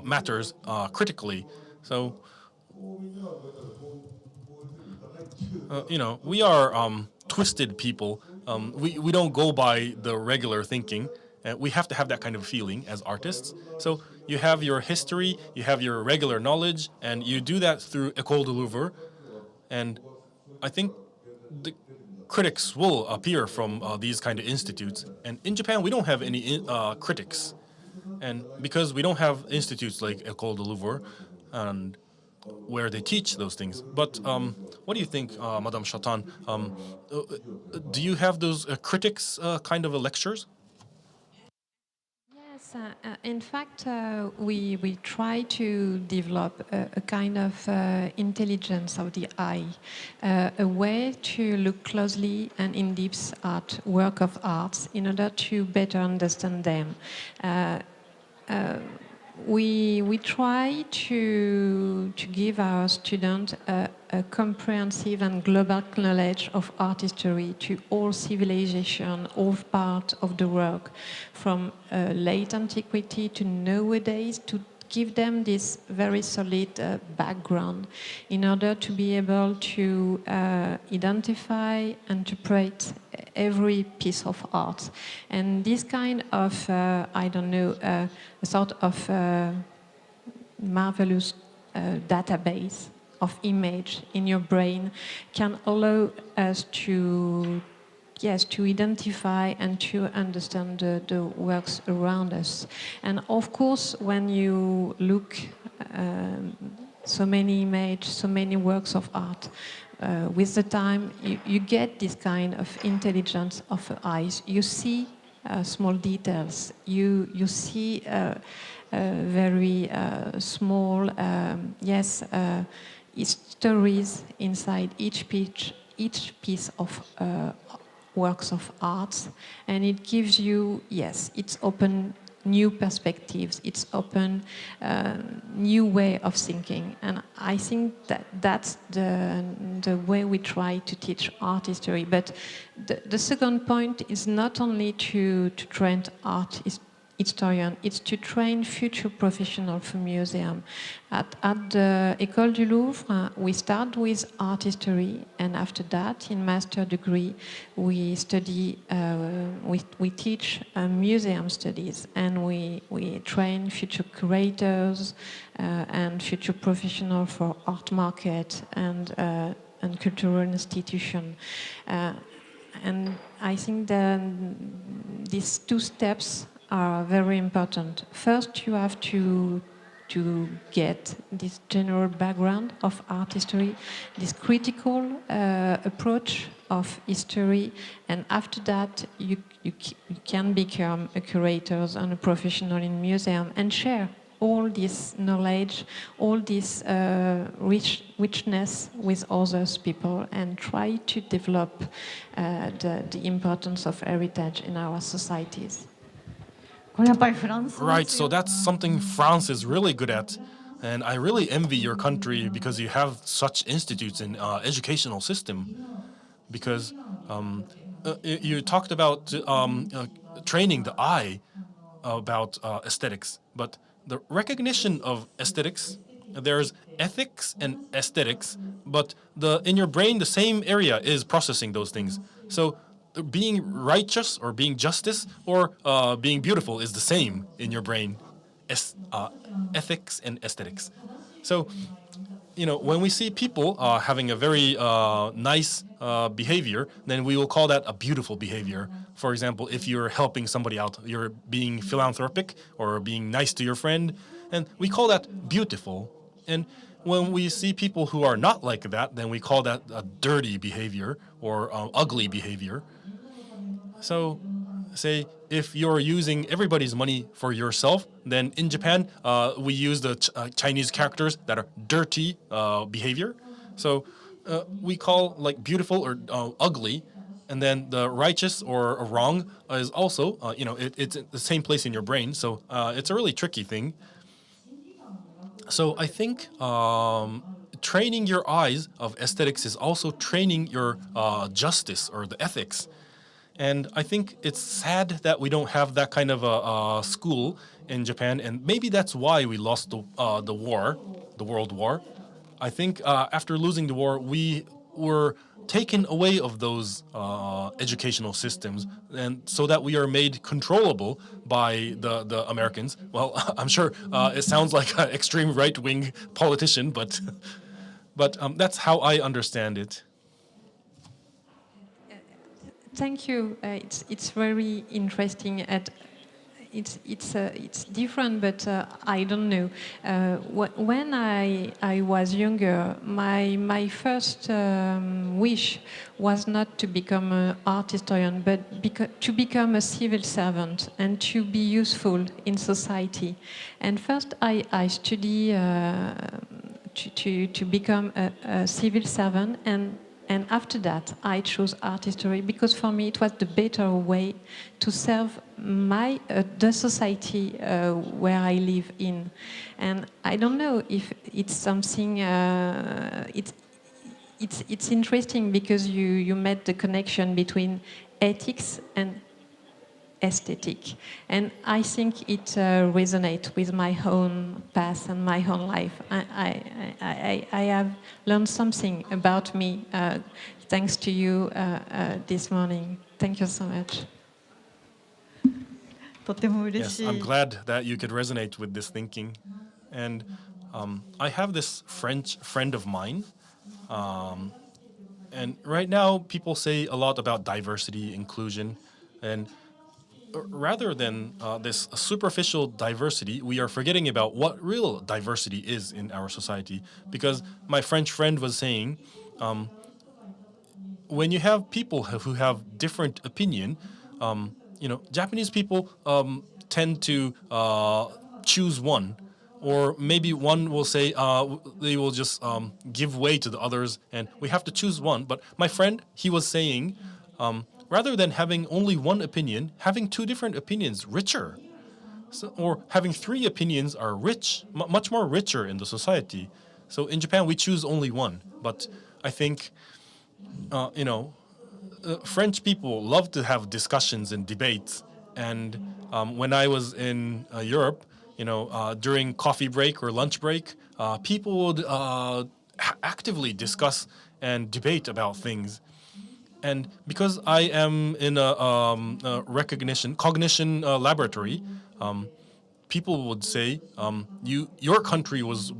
matters critically. So, we are twisted people. We don't go by the regular thinking. We have to have that kind of feeling as artists. So you have your history, you have your regular knowledge, and you do that through Ecole de Louvre. And I think the critics will appear from these kind of institutes. And in Japan, we don't have any critics. And because we don't have institutes like Ecole de Louvre, and where they teach those things. But what do you think, Madame Chatain? Do you have those critics kind of lectures? Yes, in fact, we try to develop a kind of intelligence of the eye, a way to look closely and in depth at work of arts in order to better understand them. We try to give our students a comprehensive and global knowledge of art history to all civilization, all parts of the work, from late antiquity to nowadays, to give them this very solid background in order to be able to identify, interpret every piece of art. And this kind of, a sort of marvelous database of image in your brain can allow us to identify and to understand the works around us. And of course, when you look so many images, so many works of art, with the time, you get this kind of intelligence of the eyes. You see small details. You see very small, stories inside each piece of works of art, and it gives you, it's open new perspectives, it's open new way of thinking. And I think that's the way we try to teach art history. But the second point is not only to train art historian, it's to train future professionals for museum. At the École du Louvre, we start with art history, and after that, in master degree, we study, we teach museum studies, and we train future curators and future professionals for art market and cultural institution. And I think that these two steps are very important. First, you have to get this general background of art history, this critical approach of history, and after that, you can become a curator and a professional in museum and share all this knowledge, all this richness with others people, and try to develop the importance of heritage in our societies. これやっぱりフランスですよ。 Right, so that's something France is really good at. And I really envy your country because you have such institutes and educational system. Because you talked about training the eye about aesthetics, but the recognition of aesthetics, there's ethics and aesthetics, but in your brain, the same area is processing those things. So being righteous or being justice or being beautiful is the same in your brain, ethics and aesthetics. So, when we see people having a very nice behavior, then we will call that a beautiful behavior. For example, if you're helping somebody out, you're being philanthropic or being nice to your friend, and we call that beautiful. And when we see people who are not like that, then we call that a dirty behavior or ugly behavior. So, say if you're using everybody's money for yourself, then in Japan, we use the Chinese characters that are dirty behavior. So we call like beautiful or ugly, and then the righteous or wrong is also, it's the same place in your brain. So it's a really tricky thing. So I think training your eyes of aesthetics is also training your justice or the ethics. And I think it's sad that we don't have that kind of a school in Japan, and maybe that's why we lost the war, the World War. I think after losing the war, we were taken away of those educational systems, and so that we are made controllable by the Americans. Well, I'm sure it sounds like an extreme right-wing politician, but that's how I understand it. Thank you. It's very interesting. It's different, but I don't know. When I was younger, my first wish was not to become an art historian, but to become a civil servant and to be useful in society. And first, I study to become a civil servant, and after that, I chose art history because for me it was the better way to serve the society where I live in. And I don't know if it's something. It's interesting because you made the connection between ethics and aesthetic, and I think it resonates with my own past and my own life. I have learned something about me thanks to you this morning. Thank you so much. とても嬉 Yes, しい。 I'm glad that you could resonate with this thinking. And I have this French friend of mine. And right now, people say a lot about diversity, inclusion. And rather than this superficial diversity, we are forgetting about what real diversity is in our society. Because my French friend was saying, when you have people who have different opinion, Japanese people tend to choose one, or maybe one will say they will just give way to the others, and we have to choose one. But my friend, he was saying, rather than having only one opinion, having two different opinions richer, or having three opinions are rich, much more richer in the society. So in Japan, we choose only one, but I think. French people love to have discussions and debates. And when I was in Europe, during coffee break or lunch break, people would actively discuss and debate about things. And because I am in a cognition laboratory, people would say, your country was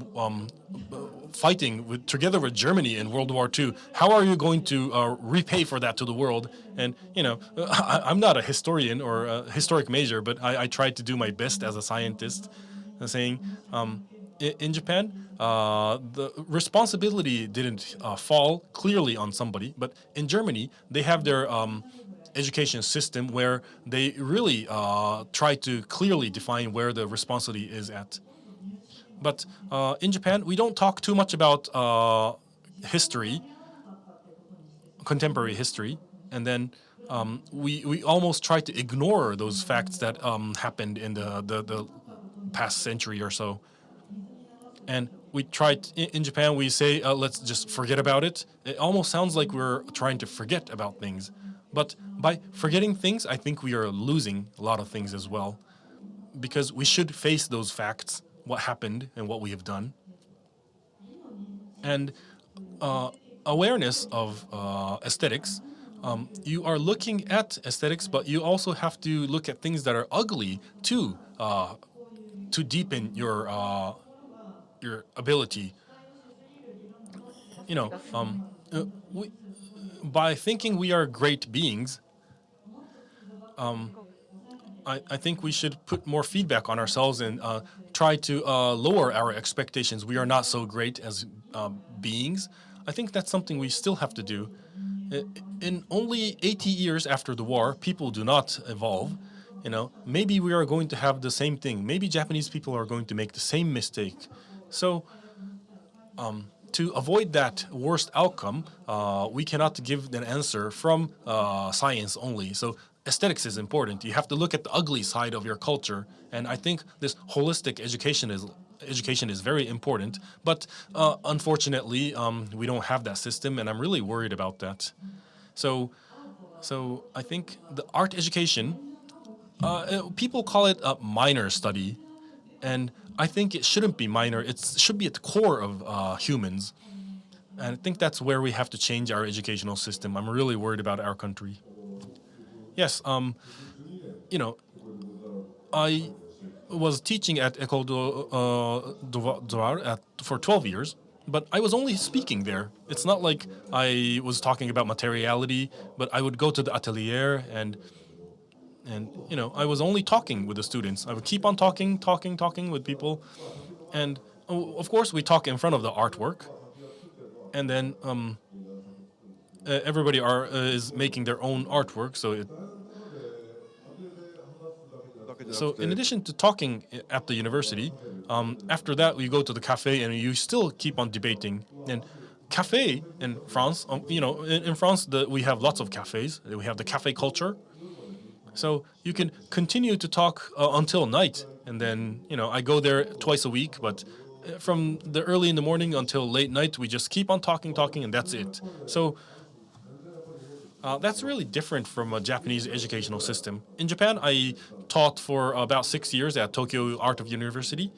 fighting together with Germany in World War II. How are you going to repay for that to the world? And I'm not a historian or a historic major, but I tried to do my best as a scientist, saying in Japan the responsibility didn't fall clearly on somebody, but in Germany they have their education system where they really try to clearly define where the responsibility is at. But in Japan, we don't talk too much about history, contemporary history, and then we almost try to ignore those facts that happened in the past century or so. And we tried in Japan, we say, let's just forget about it. It almost sounds like we're trying to forget about things. But by forgetting things, I think we are losing a lot of things as well. Because we should face those facts, what happened and what we have done. And awareness of aesthetics, you are looking at aesthetics, but you also have to look at things that are ugly to deepen your ability. By thinking we are great beings, I think we should put more feedback on ourselves and try to lower our expectations. We are not so great as beings. I think that's something we still have to do. In only 80 years after the war, people do not evolve. Maybe we are going to have the same thing. Maybe Japanese people are going to make the same mistake. So to avoid that worst outcome, we cannot give an answer from science only. So aesthetics is important. You have to look at the ugly side of your culture, and I think this holistic education is very important. But unfortunately, we don't have that system, and I'm really worried about that. So I think the art education, people call it a minor study, and I think it shouldn't be minor. It should be at the core of humans. And I think that's where we have to change our educational system. I'm really worried about our country. Yes, I was teaching at Ecole for 12 years, but I was only speaking there. It's not like I was talking about materiality, but I would go to the atelier and I was only talking with the students. I would keep on talking with people, and of course we talk in front of the artwork, and then everybody is making their own artwork. So in addition to talking at the university, after that we go to the cafe and you still keep on debating. And cafe in France, in France we have lots of cafes. We have the cafe culture. So you can continue to talk until night, and then I go there twice a week. But from the early in the morning until late night, we just keep on talking, and that's it. So that's really different from a Japanese educational system. In Japan, I taught for about 6 years at Tokyo Art of University,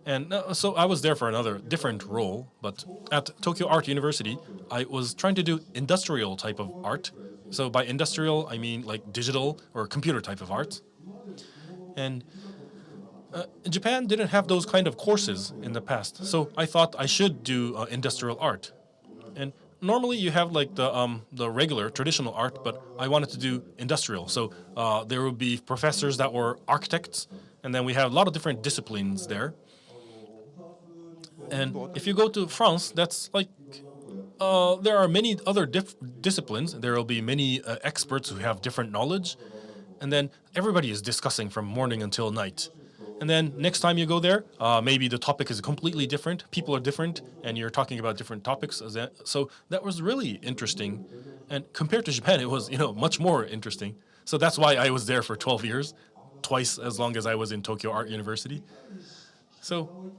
and so I was there for another different role. But at Tokyo Art University, I was trying to do industrial type of art. So by industrial, I mean like digital or computer type of art. And Japan didn't have those kind of courses in the past. So I thought I should do industrial art. And normally you have like the regular traditional art, but I wanted to do industrial. So there would be professors that were architects, and then we have a lot of different disciplines there. And if you go to France, that's like there are many other disciplines. There will be many experts who have different knowledge, and then everybody is discussing from morning until night. And then next time you go there, maybe the topic is completely different. People are different, and you're talking about different topics. So that was really interesting. And compared to Japan, it was much more interesting. So that's why I was there for 12 years, twice as long as I was in Tokyo Art University. So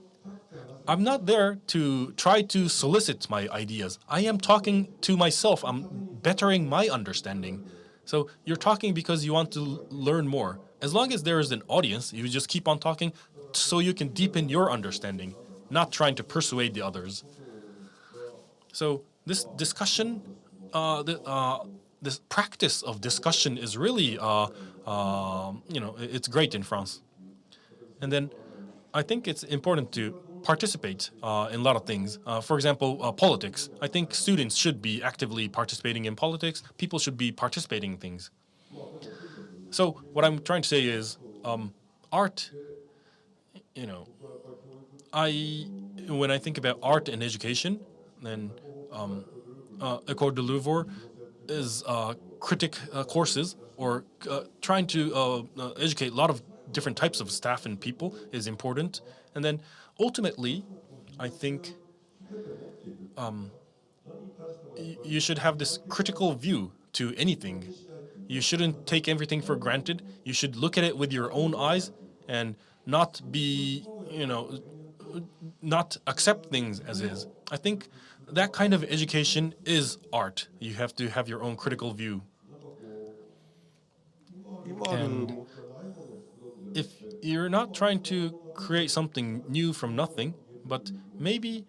I'm not there to try to solicit my ideas. I am talking to myself. I'm bettering my understanding. So you're talking because you want to learn more. As long as there is an audience, you just keep on talking so you can deepen your understanding, not trying to persuade the others. So this discussion, this practice of discussion is really, it's great in France. And then I think it's important to participate in a lot of things. For example, politics. I think students should be actively participating in politics. People should be participating in things. So what I'm trying to say is, art. You know, when I think about art and education, then Ecole de Louvre is critic courses or trying to educate a lot of different types of staff and people is important. And then ultimately, I think you should have this critical view to anything. You shouldn't take everything for granted. You should look at it with your own eyes and not be, not accept things as is. I think that kind of education is art. You have to have your own critical view. And if you're not trying to create something new from nothing, but maybe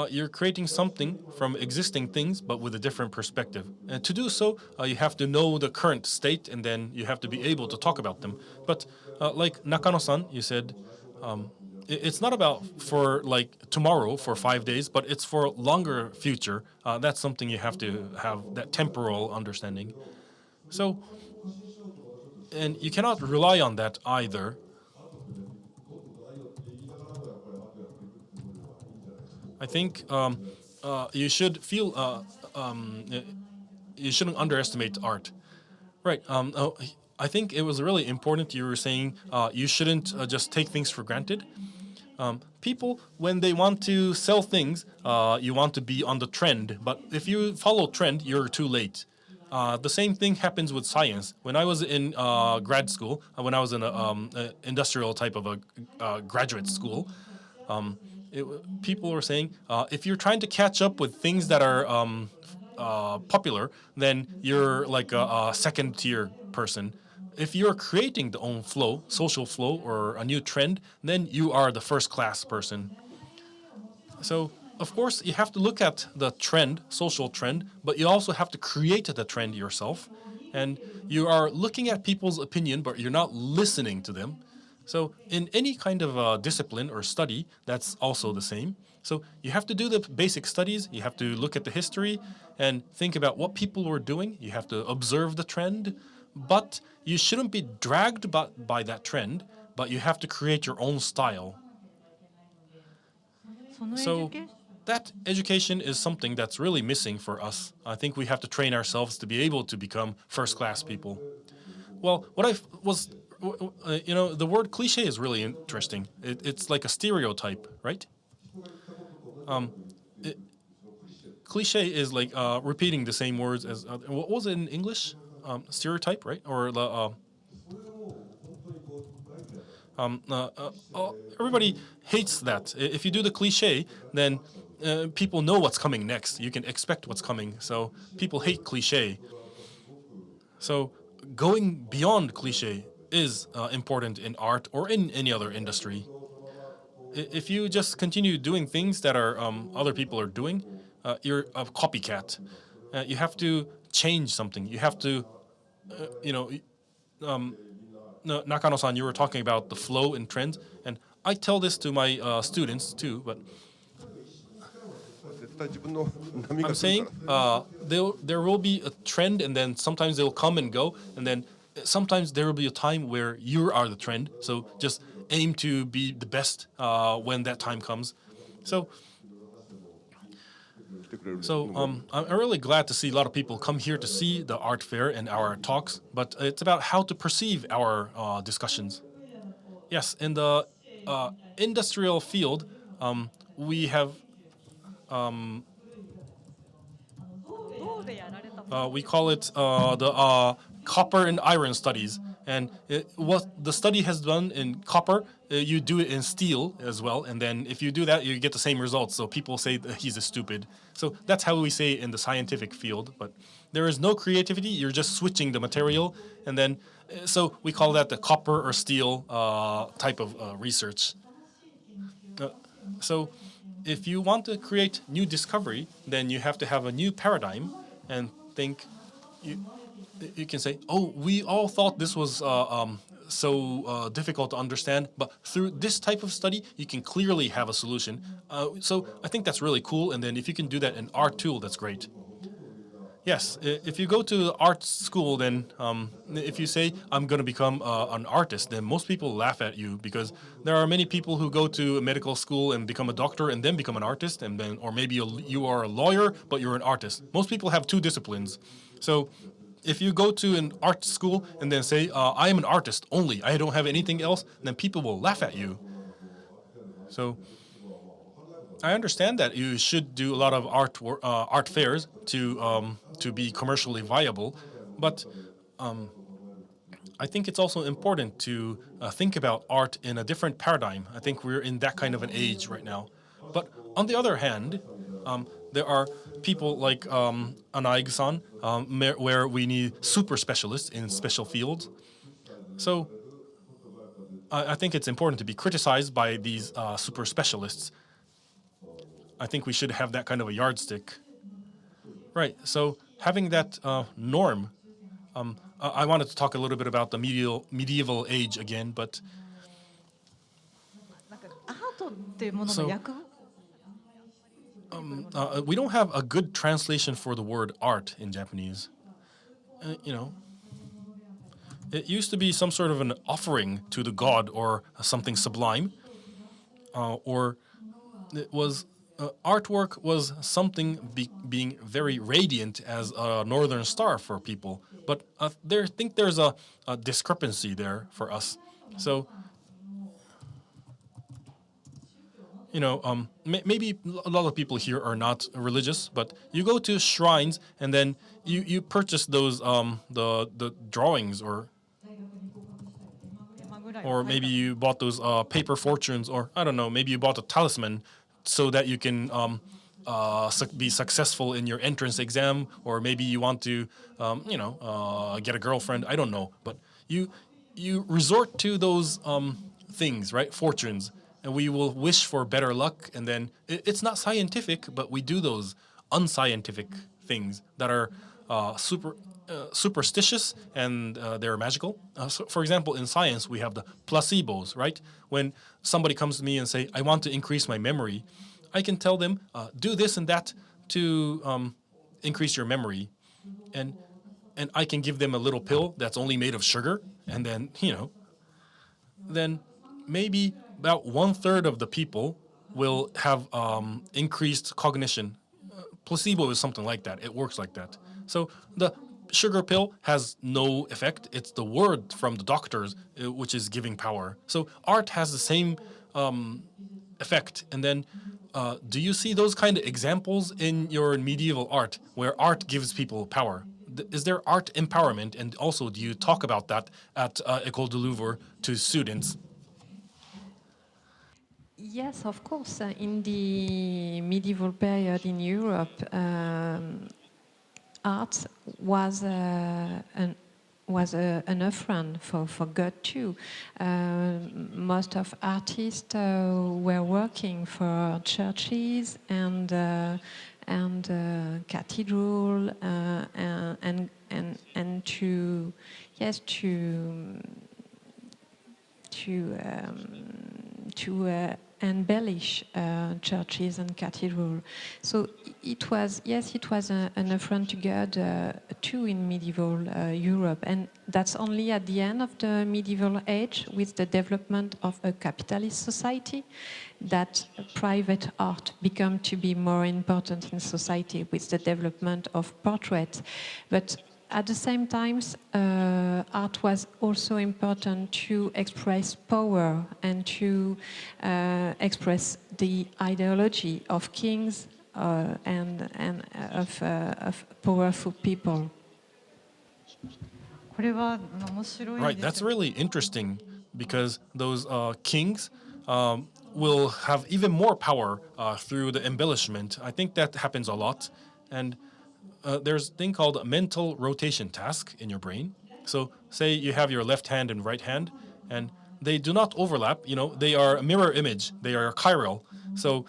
you're creating something from existing things, but with a different perspective. And to do so, you have to know the current state, and then you have to be able to talk about them. But like Nakano-san, you said, it's not about for like tomorrow for 5 days, but it's for longer future. That's something you have to have, that temporal understanding. So, and you cannot rely on that either. I think you should feel you shouldn't underestimate art. Right. I think it was really important you were saying you shouldn't just take things for granted. People, when they want to sell things, you want to be on the trend. But if you follow trend, you're too late. The same thing happens with science. When I was in grad school, when I was in a industrial type of a graduate school, people were saying if you're trying to catch up with things that are popular, then you're like a second-tier person. If you're creating the own flow, social flow, or a new trend, then you are the first-class person. So, of course, you have to look at the trend, social trend, but you also have to create the trend yourself. And you are looking at people's opinion, but you're not listening to them. So, in any kind of discipline or study, that's also the same. So, you have to do the basic studies, you have to look at the history and think about what people were doing. You have to observe the trend, but you shouldn't be dragged by that trend, but you have to create your own style. So that education is something that's really missing for us. I think we have to train ourselves to be able to become first-class people. Well, what I was, the word cliche is really interesting. It's like a stereotype, right? Cliche is like repeating the same words as, what was it in English? Stereotype, right? Or the, everybody hates that. If you do the cliche, then people know what's coming next. You can expect what's coming. So people hate cliche. So going beyond cliche is important in art or in any other industry. If you just continue doing things that are other people are doing, you're a copycat. You have to change something. You have to, Nakano-san, you were talking about the flow and trends, and I tell this to my students too. But I'm saying there will be a trend, and then sometimes they'll come and go, and then sometimes there will be a time where you are the trend. So just aim to be the best when that time comes. So I'm really glad to see a lot of people come here to see the art fair and our talks, but it's about how to perceive our discussions. Yes, in the industrial field, we have, we call it the copper and iron studies. And what the study has done in copper, you do it in steel as well. And then if you do that, you get the same results. So people say that he's a stupid. So that's how we say it in the scientific field. But there is no creativity. You're just switching the material. And then, so we call that the copper or steel type of research. So if you want to create new discovery, then you have to have a new paradigm and think. you can say, oh, we all thought this was so difficult to understand, but through this type of study, you can clearly have a solution. So I think that's really cool. And then if you can do that in art too, that's great. Yes, if you go to art school, then if you say, I'm going to become an artist, then most people laugh at you because there are many people who go to a medical school and become a doctor and then become an artist, and then, or maybe you are a lawyer, but you're an artist. Most people have two disciplines. So if you go to an art school and then say, I am an artist only, I don't have anything else, then people will laugh at you. So I understand that you should do a lot of art fairs to be commercially viable, but I think it's also important to think about art in a different paradigm. I think we're in that kind of an age right now. But on the other hand, there are people like Annaïg-san, where we need super specialists in special fields. So I think it's important to be criticized by these super specialists. I think we should have that kind of a yardstick. Right. So having that norm, I wanted to talk a little bit about the medieval age again, but なんかアートっていうものの So- 訳語 we don't have a good translation for the word art in Japanese. It used to be some sort of an offering to the god or something sublime, or it was artwork was something being very radiant as a northern star for people. But I think there's a discrepancy there for us. So maybe a lot of people here are not religious, but you go to shrines and then you purchase those the drawings, or 山ぐらい or maybe you bought those paper fortunes, or I don't know, maybe you bought a talisman so that you can be successful in your entrance exam, or maybe you want to get a girlfriend. I don't know, but you resort to those things, right? Fortunes, and we will wish for better luck, and then it's not scientific, but we do those unscientific things that are superstitious, and they're magical. So for example, in science, we have the placebos, right? When somebody comes to me and say, I want to increase my memory, I can tell them, do this and that to increase your memory. And I can give them a little pill that's only made of sugar, and then, then maybe about 1/3 of the people will have increased cognition. Placebo is something like that. It works like that. So the sugar pill has no effect. It's the word from the doctors which is giving power. So art has the same effect. And then do you see those kind of examples in your medieval art where art gives people power? Is there art empowerment? And also, do you talk about that at Ecole du Louvre to students? Yes, of course. In the medieval period in Europe, art was an offering for God too. Most of artists were working for churches and cathedral and to embellish churches and cathedrals. So it was an affront to God too in medieval Europe, and that's only at the end of the medieval age, with the development of a capitalist society, that private art became to be more important in society with the development of portraits. But at the same time, art was also important to express power and to express the ideology of kings and of powerful people. これは面白い Right, です that's really interesting because those kings will have even more power through the embellishment. I think that happens a lot. And there's a thing called a mental rotation task in your brain. So say you have your left hand and right hand, and they do not overlap. They are a mirror image. They are chiral. So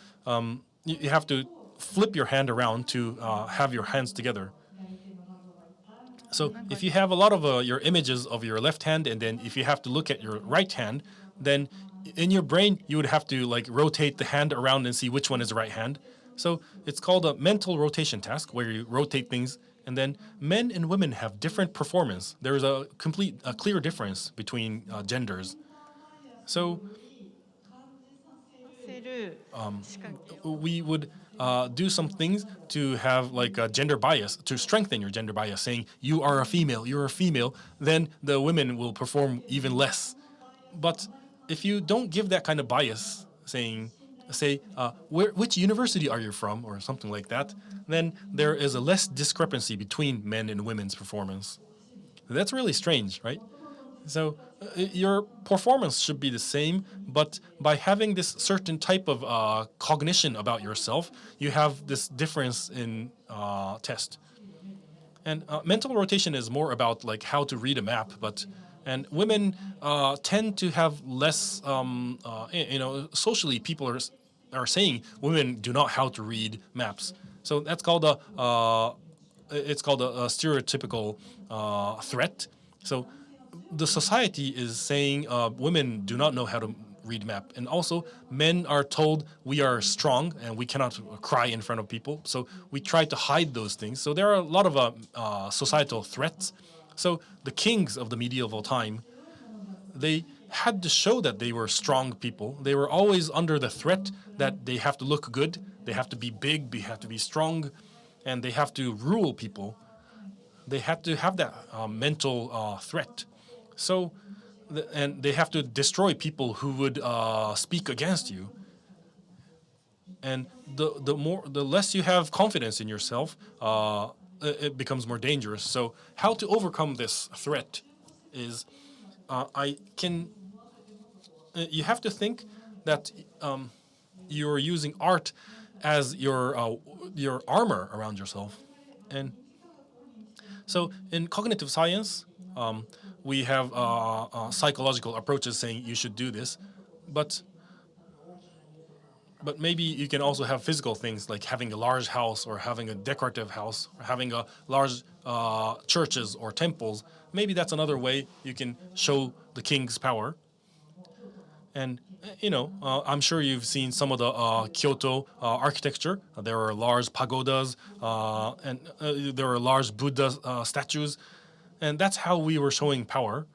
you have to flip your hand around to have your hands together. So if you have a lot of your images of your left hand, and then if you have to look at your right hand, then in your brain you would have to like rotate the hand around and see which one is the right hand. So it's called a mental rotation task, where you rotate things, and then men and women have different performance. There is a clear difference between genders. So せる仕掛けを we would do some things to have like a gender bias, to strengthen your gender bias, saying you are a female, you're a female, then the women will perform even less. But if you don't give that kind of bias, say, which university are you from, or something like that, then there is a less discrepancy between men and women's performance. That's really strange, right? So your performance should be the same, but by having this certain type of cognition about yourself, you have this difference in test. And mental rotation is more about like how to read a map, and women tend to have less. Socially, people are saying women do not how to read maps. So that's called it's called a stereotypical threat. So the society is saying women do not know how to read map, and also men are told we are strong and we cannot cry in front of people. So we try to hide those things. So there are a lot of societal threats. So the kings of the medieval time, they had to show that they were strong people. They were always under the threat that they have to look good, they have to be big, they have to be strong, and they have to rule people. They had to have that mental threat. So, and they have to destroy people who would speak against you. And the less you have confidence in yourself, it becomes more dangerous. So, how to overcome this threat is, you have to think that you're using art as your armor around yourself. And so in cognitive science, we have psychological approaches saying you should do this, but maybe you can also have physical things like having a large house, or having a decorative house, or having a large churches or temples. Maybe that's another way you can show the king's power. And I'm sure you've seen some of the Kyoto architecture. There are large pagodas, and there are large Buddha statues, and that's how we were showing power.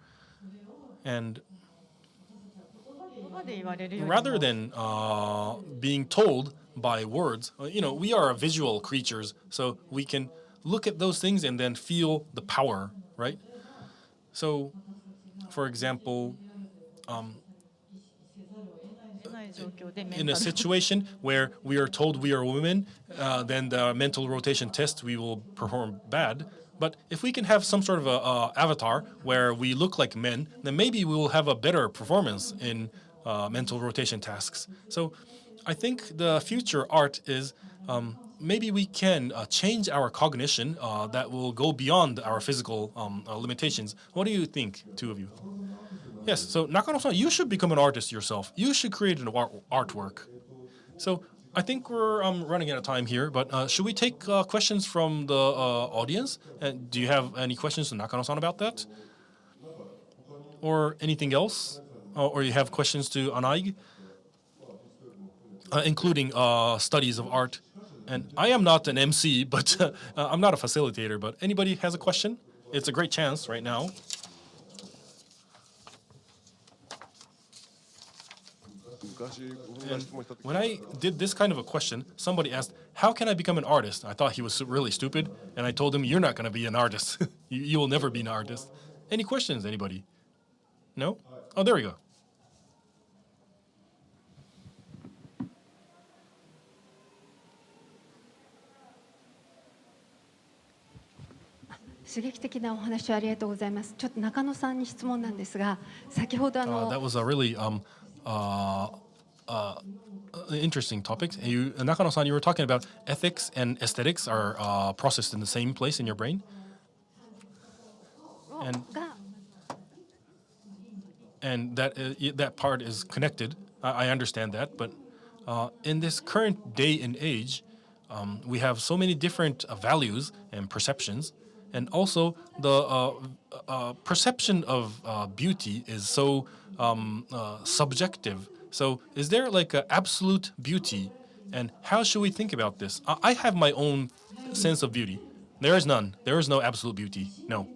And 言葉で言われるより rather も than being told by words, we are visual creatures, so we can look at those things and then feel the power, right? So, for example, ない状況でメ in ン a タル situation where we are told we are women, then the mental rotation test we will perform bad. But if we can have some sort of a avatar where we look like men, then maybe we will have a better performance in mental rotation tasks. So I think the future art is maybe we can change our cognition that will go beyond our physical limitations. What do you think, two of you? Yes, so Nakano-san, you should become an artist yourself. You should create an artwork. So I think we're running out of time here, but should we take questions from the audience? Do you have any questions to Nakano-san about that? Or anything else? Or you have questions to Annaïg? Including studies of art. And I am not an MC, but I'm not a facilitator, but anybody has a question? It's a great chance right now. And when I did this kind of a question, somebody asked, how can I become an artist? I thought he was really stupid, and I told him, you're not going to be an artist. you will never be an artist. Any questions, anybody? No? Oh, there we go.刺激的なお話をありがとうございます。ちょっと中野さんに質問なんですが、先ほどThat was a really interesting topic. Nakano-san, you were talking about ethics and aesthetics are processed in the same place in your brain. And that part is connected. I understand that, but in this current day and age, we have so many different values and perceptions, And also, the perception of beauty is so subjective. So, is there like an absolute beauty? And how should we think about this? I have my own sense of beauty. There is none. There is no absolute beauty. No.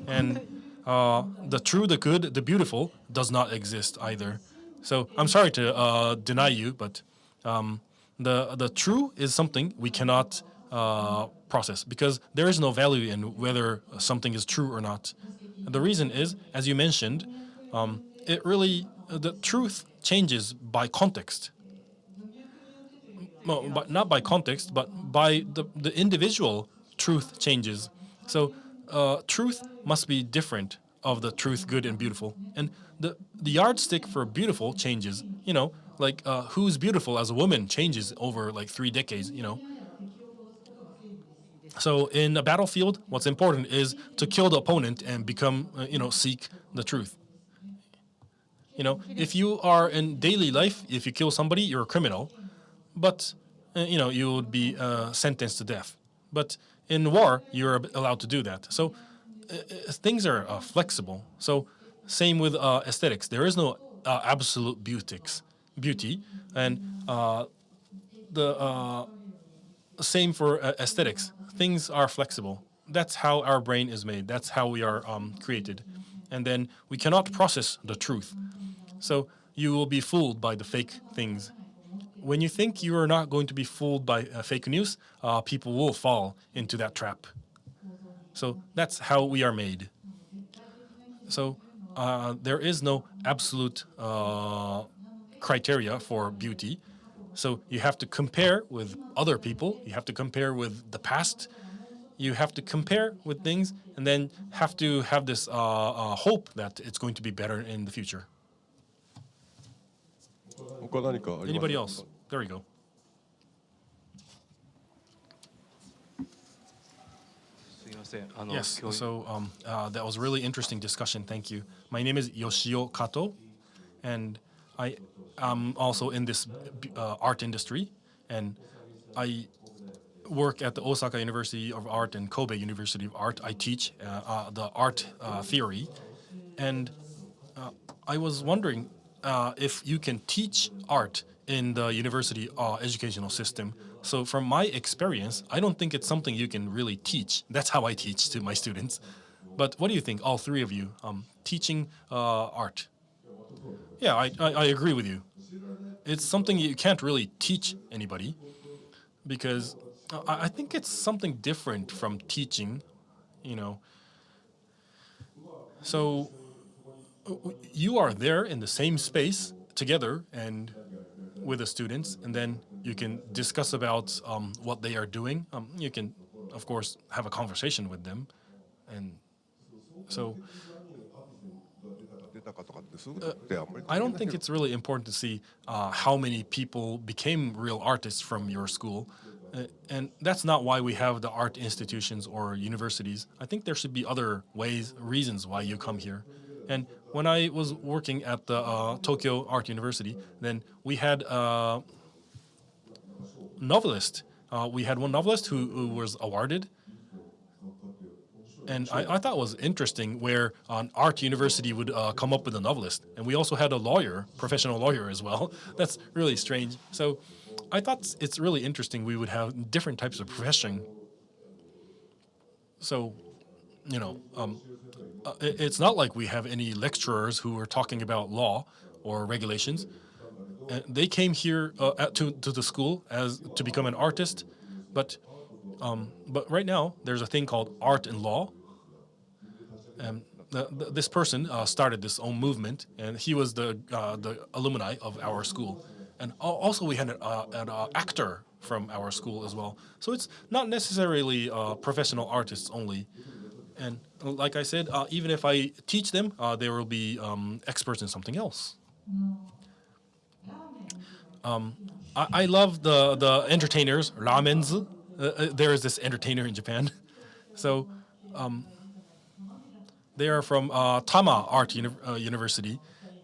And the true, the good, the beautiful does not exist either. So I'm sorry to deny you, but the true is something we cannot process because there is no value in whether something is true or not. The reason is, as you mentioned, it really the truth changes by context. Well, but not by context, but by the individual truth changes. So truth must be different of the truth, good and beautiful. And the yardstick for beautiful changes. You know, like who's beautiful as a woman changes over like 3 decades. You know. So in a battlefield, what's important is to kill the opponent and become, seek the truth. You know, if you are in daily life, if you kill somebody, you're a criminal. But you would be sentenced to death. But in war, you're allowed to do that. So things are flexible. So same with aesthetics. There is no absolute beauty, and the same for aesthetics. Things are flexible. That's how our brain is made. That's how we are created, and then we cannot process the truth. So you will be fooled by the fake things. When you think you are not going to be fooled by fake news, people will fall into that trap. So that's how we are made. So there is no absolute criteria for beauty. So you have to compare with other people. You have to compare with the past. You have to compare with things, and then have to have this hope that it's going to be better in the future. 他何かありますか？ Anybody else? There you go. すいません。Yes. 教員 So that was a really interesting discussion. Thank you. My name is Yoshio Kato, and I am also in this art industry, and I work at the Osaka University of Art and Kobe University of Art. I teach the art theory, and I was wondering if you can teach art in the university educational system. So from my experience, I don't think it's something you can really teach. That's how I teach to my students. But what do you think, all three of you, teaching art? Yeah, I agree with you. It's something you can't really teach anybody because I think it's something different from teaching, you know. So you are there in the same space together and with the students, and then you can discuss about what they are doing. You can, of course, have a conversation with them, and so 出たかとかってそういうことってあんまり I don't think it's really important to see how many people became real artists from your school. And that's not why we have the art institutions or universities. I think there should be other reasons why you come here. And when I was working at the Tokyo Art University, then we had a novelist. We had one novelist who was awarded. And I thought it was interesting where an art university would come up with a novelist. And we also had a lawyer, professional lawyer as well. That's really strange. So I thought it's really interesting we would have different types of profession. So, you know, it's not like we have any lecturers who are talking about law or regulations. They came here to the school as to become an artist, but right now there's a thing called art and law. This person started this own movement, and he was the alumni of our school. And also we had an actor from our school as well. So it's not necessarily professional artists only. And like I said, even if I teach them, they will be experts in something else. I love the entertainers, ramens. There is this entertainer in Japan. So they are from Tama Art University,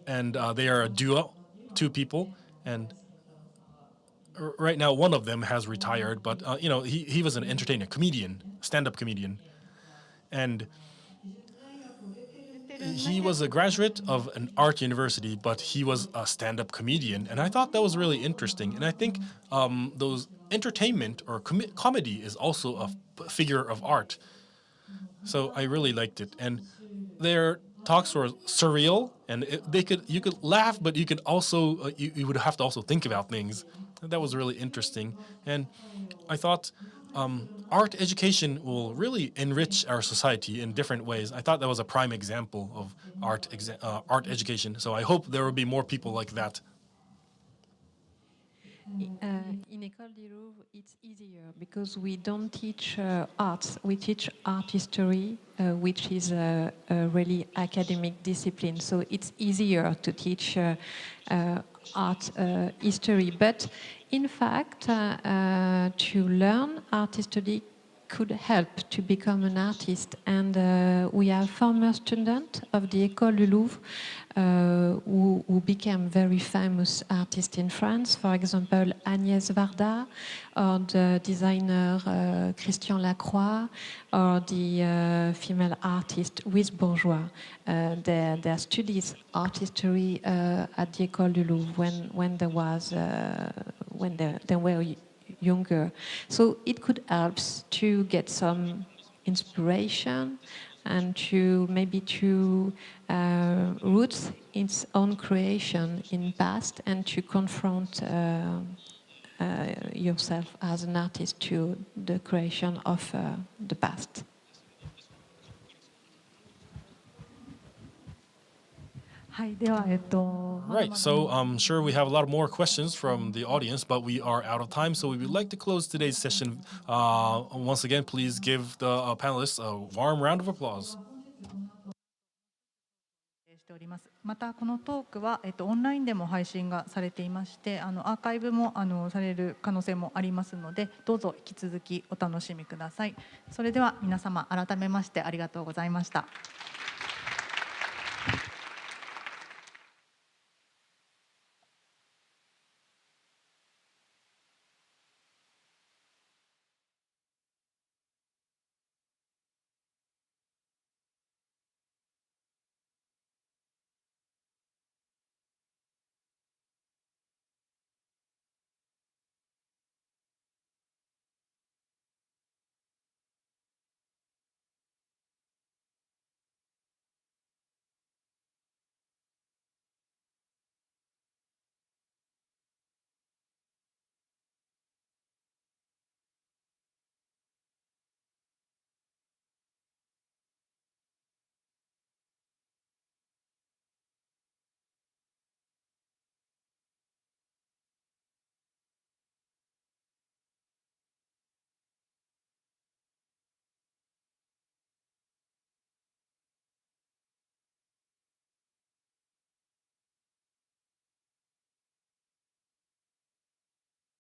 and they are a duo, two people, and right now one of them has retired, but he was an entertainer, comedian, stand-up comedian, and he was a graduate of an art university, but he was a stand-up comedian, and I thought that was really interesting. And I think those entertainment or comedy is also a figure of art. So I really liked it, and their talks were surreal, and you could laugh, but you could also you would have to also think about things. That was really interesting, and I thought art education will really enrich our society in different ways. I thought that was a prime example of art education. So I hope there will be more people like that. In Ecole du Louvre, it's easier because we don't teach arts. We teach art history, which is a really academic discipline. So it's easier to teach art history. But in fact, to learn art history could help to become an artist. And we have former students of the École du Louvre who became very famous artists in France. For example, Agnès Varda, or the designer Christian Lacroix, or the female artist Louise Bourgeois. They studied art history at the École du Louvre when they were younger. So it could help to get some inspiration and to maybe to roots its own creation in past and to confront yourself as an artist to the creation of the past. Right, so I'm sure we have a lot more questions from the audience, but we are out of time, so we would like to close today's session. Once again, please give the panelists a warm round of applause. しております。またこのトークは、オンラインでも配信がされていまして、アーカイブもされる可能性もありますので、どうぞ引き続きお楽しみください。それでは皆様改めましてありがとうございました。